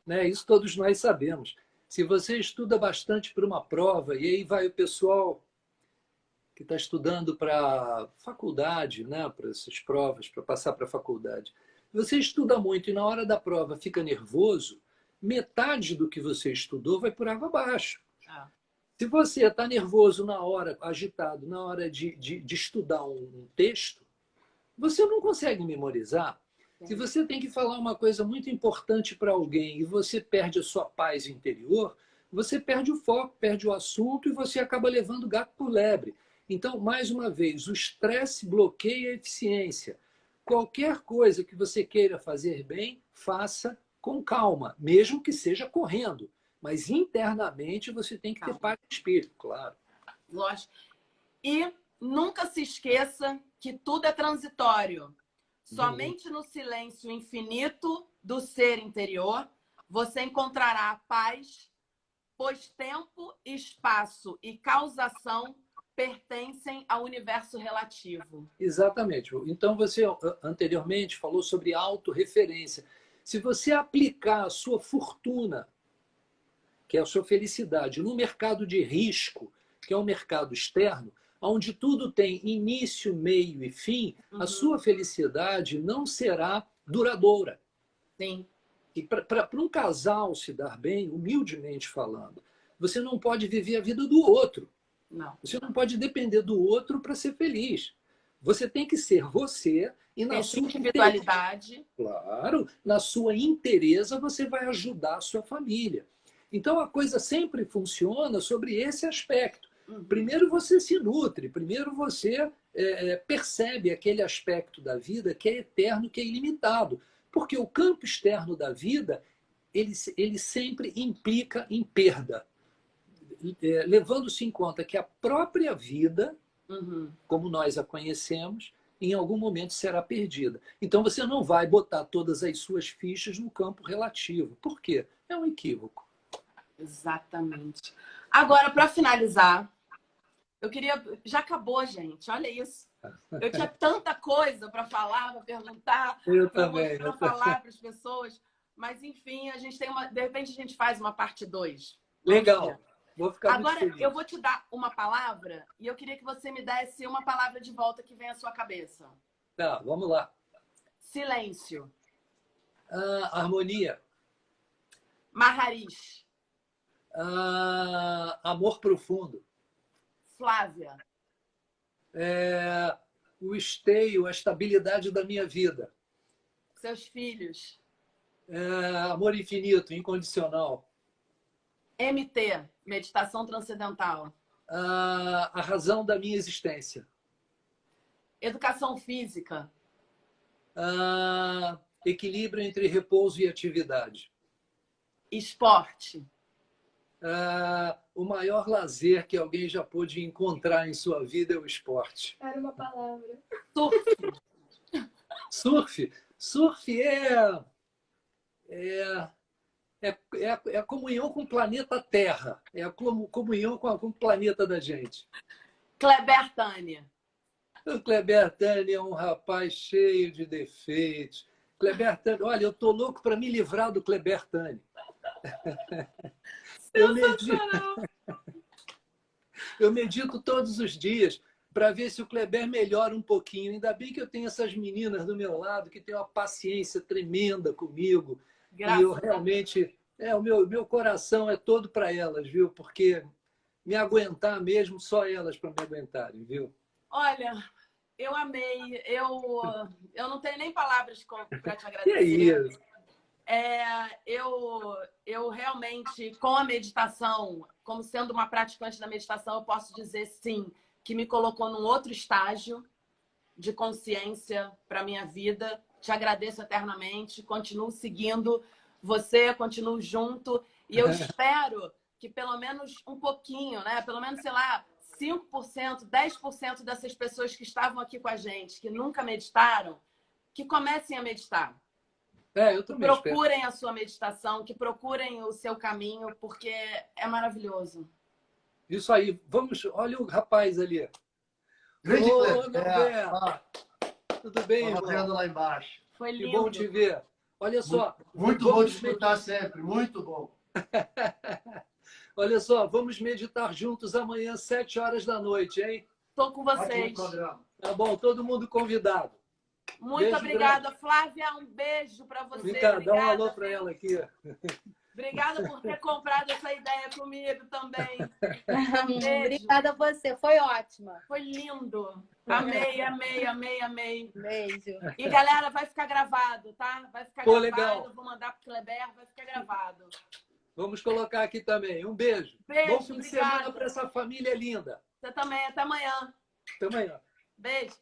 Speaker 2: né? Isso todos nós sabemos. Se você estuda bastante para uma prova, e aí vai o pessoal que está estudando para faculdade, né? Para essas provas, para passar para a faculdade. Você estuda muito e na hora da prova fica nervoso, metade do que você estudou vai por água abaixo. Se você está nervoso na hora, agitado, na hora de estudar um texto, você não consegue memorizar. Se você tem que falar uma coisa muito importante para alguém e você perde a sua paz interior, você perde o foco, perde o assunto e você acaba levando gato por lebre. Então, mais uma vez, o estresse bloqueia a eficiência. Qualquer coisa que você queira fazer bem, faça com calma, mesmo que seja correndo. Mas internamente você tem que ter paz de espírito, claro.
Speaker 1: Lógico. E nunca se esqueça que tudo é transitório. Somente no silêncio infinito do ser interior você encontrará a paz, pois tempo, espaço e causação pertencem ao universo relativo.
Speaker 2: Exatamente. Então, você anteriormente falou sobre autorreferência. Se você aplicar a sua fortuna, que é a sua felicidade, no mercado de risco, que é um mercado externo, onde tudo tem início, meio e fim, a sua felicidade não será duradoura.
Speaker 1: Sim.
Speaker 2: E para um casal se dar bem, humildemente falando, você não pode viver a vida do outro.
Speaker 1: Não.
Speaker 2: Você não pode depender do outro para ser feliz. Você tem que ser você e na
Speaker 1: Essa
Speaker 2: sua
Speaker 1: individualidade.
Speaker 2: Claro, na sua inteireza você vai ajudar a sua família. Então a coisa sempre funciona sobre esse aspecto. Primeiro você se nutre, primeiro você percebe aquele aspecto da vida que é eterno, que é ilimitado. Porque o campo externo da vida, ele sempre implica em perda. Levando-se em conta que a própria vida, como nós a conhecemos, em algum momento será perdida. Então você não vai botar todas as suas fichas no campo relativo. Por quê? É um equívoco.
Speaker 1: Exatamente. Agora, para finalizar, eu queria... Já acabou, gente. Olha isso. Eu tinha tanta coisa para falar, para perguntar, para falar para as pessoas. Mas, enfim, a gente tem uma... De repente, a gente faz uma parte 2.
Speaker 2: Legal. Vou ficar
Speaker 1: Agora,
Speaker 2: muito feliz.
Speaker 1: eu vou te dar uma palavra e eu queria que você me desse uma palavra de volta que vem à sua cabeça.
Speaker 2: Tá, vamos lá.
Speaker 1: Silêncio.
Speaker 2: Harmonia.
Speaker 1: Maharish.
Speaker 2: Amor profundo.
Speaker 1: Flávia.
Speaker 2: O esteio, a estabilidade da minha vida.
Speaker 1: Seus filhos.
Speaker 2: Amor infinito, incondicional.
Speaker 1: MT, meditação transcendental.
Speaker 2: A razão da minha existência.
Speaker 1: Educação física.
Speaker 2: Equilíbrio entre repouso e atividade.
Speaker 1: Esporte.
Speaker 2: O maior lazer que alguém já pôde encontrar em sua vida é o esporte.
Speaker 3: Era uma palavra.
Speaker 1: Surf.
Speaker 2: Surf é a comunhão com o planeta Terra. É a comunhão com o planeta da gente.
Speaker 1: Kleber Tânia.
Speaker 2: O Kleber Tânia é um rapaz cheio de defeitos. Kleber Tânia, olha, eu tô louco para me livrar do Kleber Tânia. Eu medito todos os dias para ver se o Kleber melhora um pouquinho. Ainda bem que eu tenho essas meninas do meu lado que têm uma paciência tremenda comigo.
Speaker 1: Graças
Speaker 2: e eu realmente... o meu coração é todo para elas, viu? Porque me aguentar mesmo, só elas para me aguentarem, viu?
Speaker 1: Olha, eu amei. Eu não tenho nem palavras para te agradecer.
Speaker 2: Que é isso?
Speaker 1: Eu realmente, com a meditação, como sendo uma praticante da meditação, eu posso dizer sim, que me colocou num outro estágio de consciência para a minha vida. Te agradeço eternamente, continuo seguindo você, continuo junto. E eu espero que pelo menos um pouquinho, né? Pelo menos, sei lá, 5%, 10% dessas pessoas que estavam aqui com a gente, que nunca meditaram, que comecem a meditar.
Speaker 2: Eu também
Speaker 1: procurem
Speaker 2: espero.
Speaker 1: a sua meditação, que procurem o seu caminho, porque é maravilhoso.
Speaker 2: Isso aí. Vamos, olha o rapaz ali.
Speaker 4: Grande
Speaker 2: Tudo bem,
Speaker 4: irmão?
Speaker 2: lá
Speaker 4: embaixo.
Speaker 1: Foi lindo.
Speaker 2: Que bom te ver. Olha só.
Speaker 4: Muito bom te escutar sempre, muito bom.
Speaker 2: Olha só, vamos meditar juntos amanhã, às 7 horas da noite, hein?
Speaker 1: Estou com vocês.
Speaker 2: Tá bom, todo mundo convidado.
Speaker 1: Muito
Speaker 2: beijo
Speaker 1: obrigada,
Speaker 2: grande.
Speaker 1: Flávia. Um beijo para você.
Speaker 2: Vem cá,
Speaker 1: obrigada,
Speaker 2: dá um alô para ela aqui.
Speaker 1: Obrigada por ter comprado essa ideia comigo também.
Speaker 3: Obrigada a você, foi ótima.
Speaker 1: Foi lindo. Amei, amei, amei, amei.
Speaker 3: Beijo.
Speaker 1: E galera, vai ficar gravado, tá? Vai ficar
Speaker 2: Pô,
Speaker 1: gravado.
Speaker 2: legal.
Speaker 1: Vou mandar pro Kleber, vai ficar gravado.
Speaker 2: Vamos colocar aqui também. Um beijo.
Speaker 1: Beijo,
Speaker 2: bom fim de semana
Speaker 1: obrigada.
Speaker 2: para essa família linda.
Speaker 1: Você também. Até amanhã.
Speaker 2: Até amanhã.
Speaker 1: Beijo.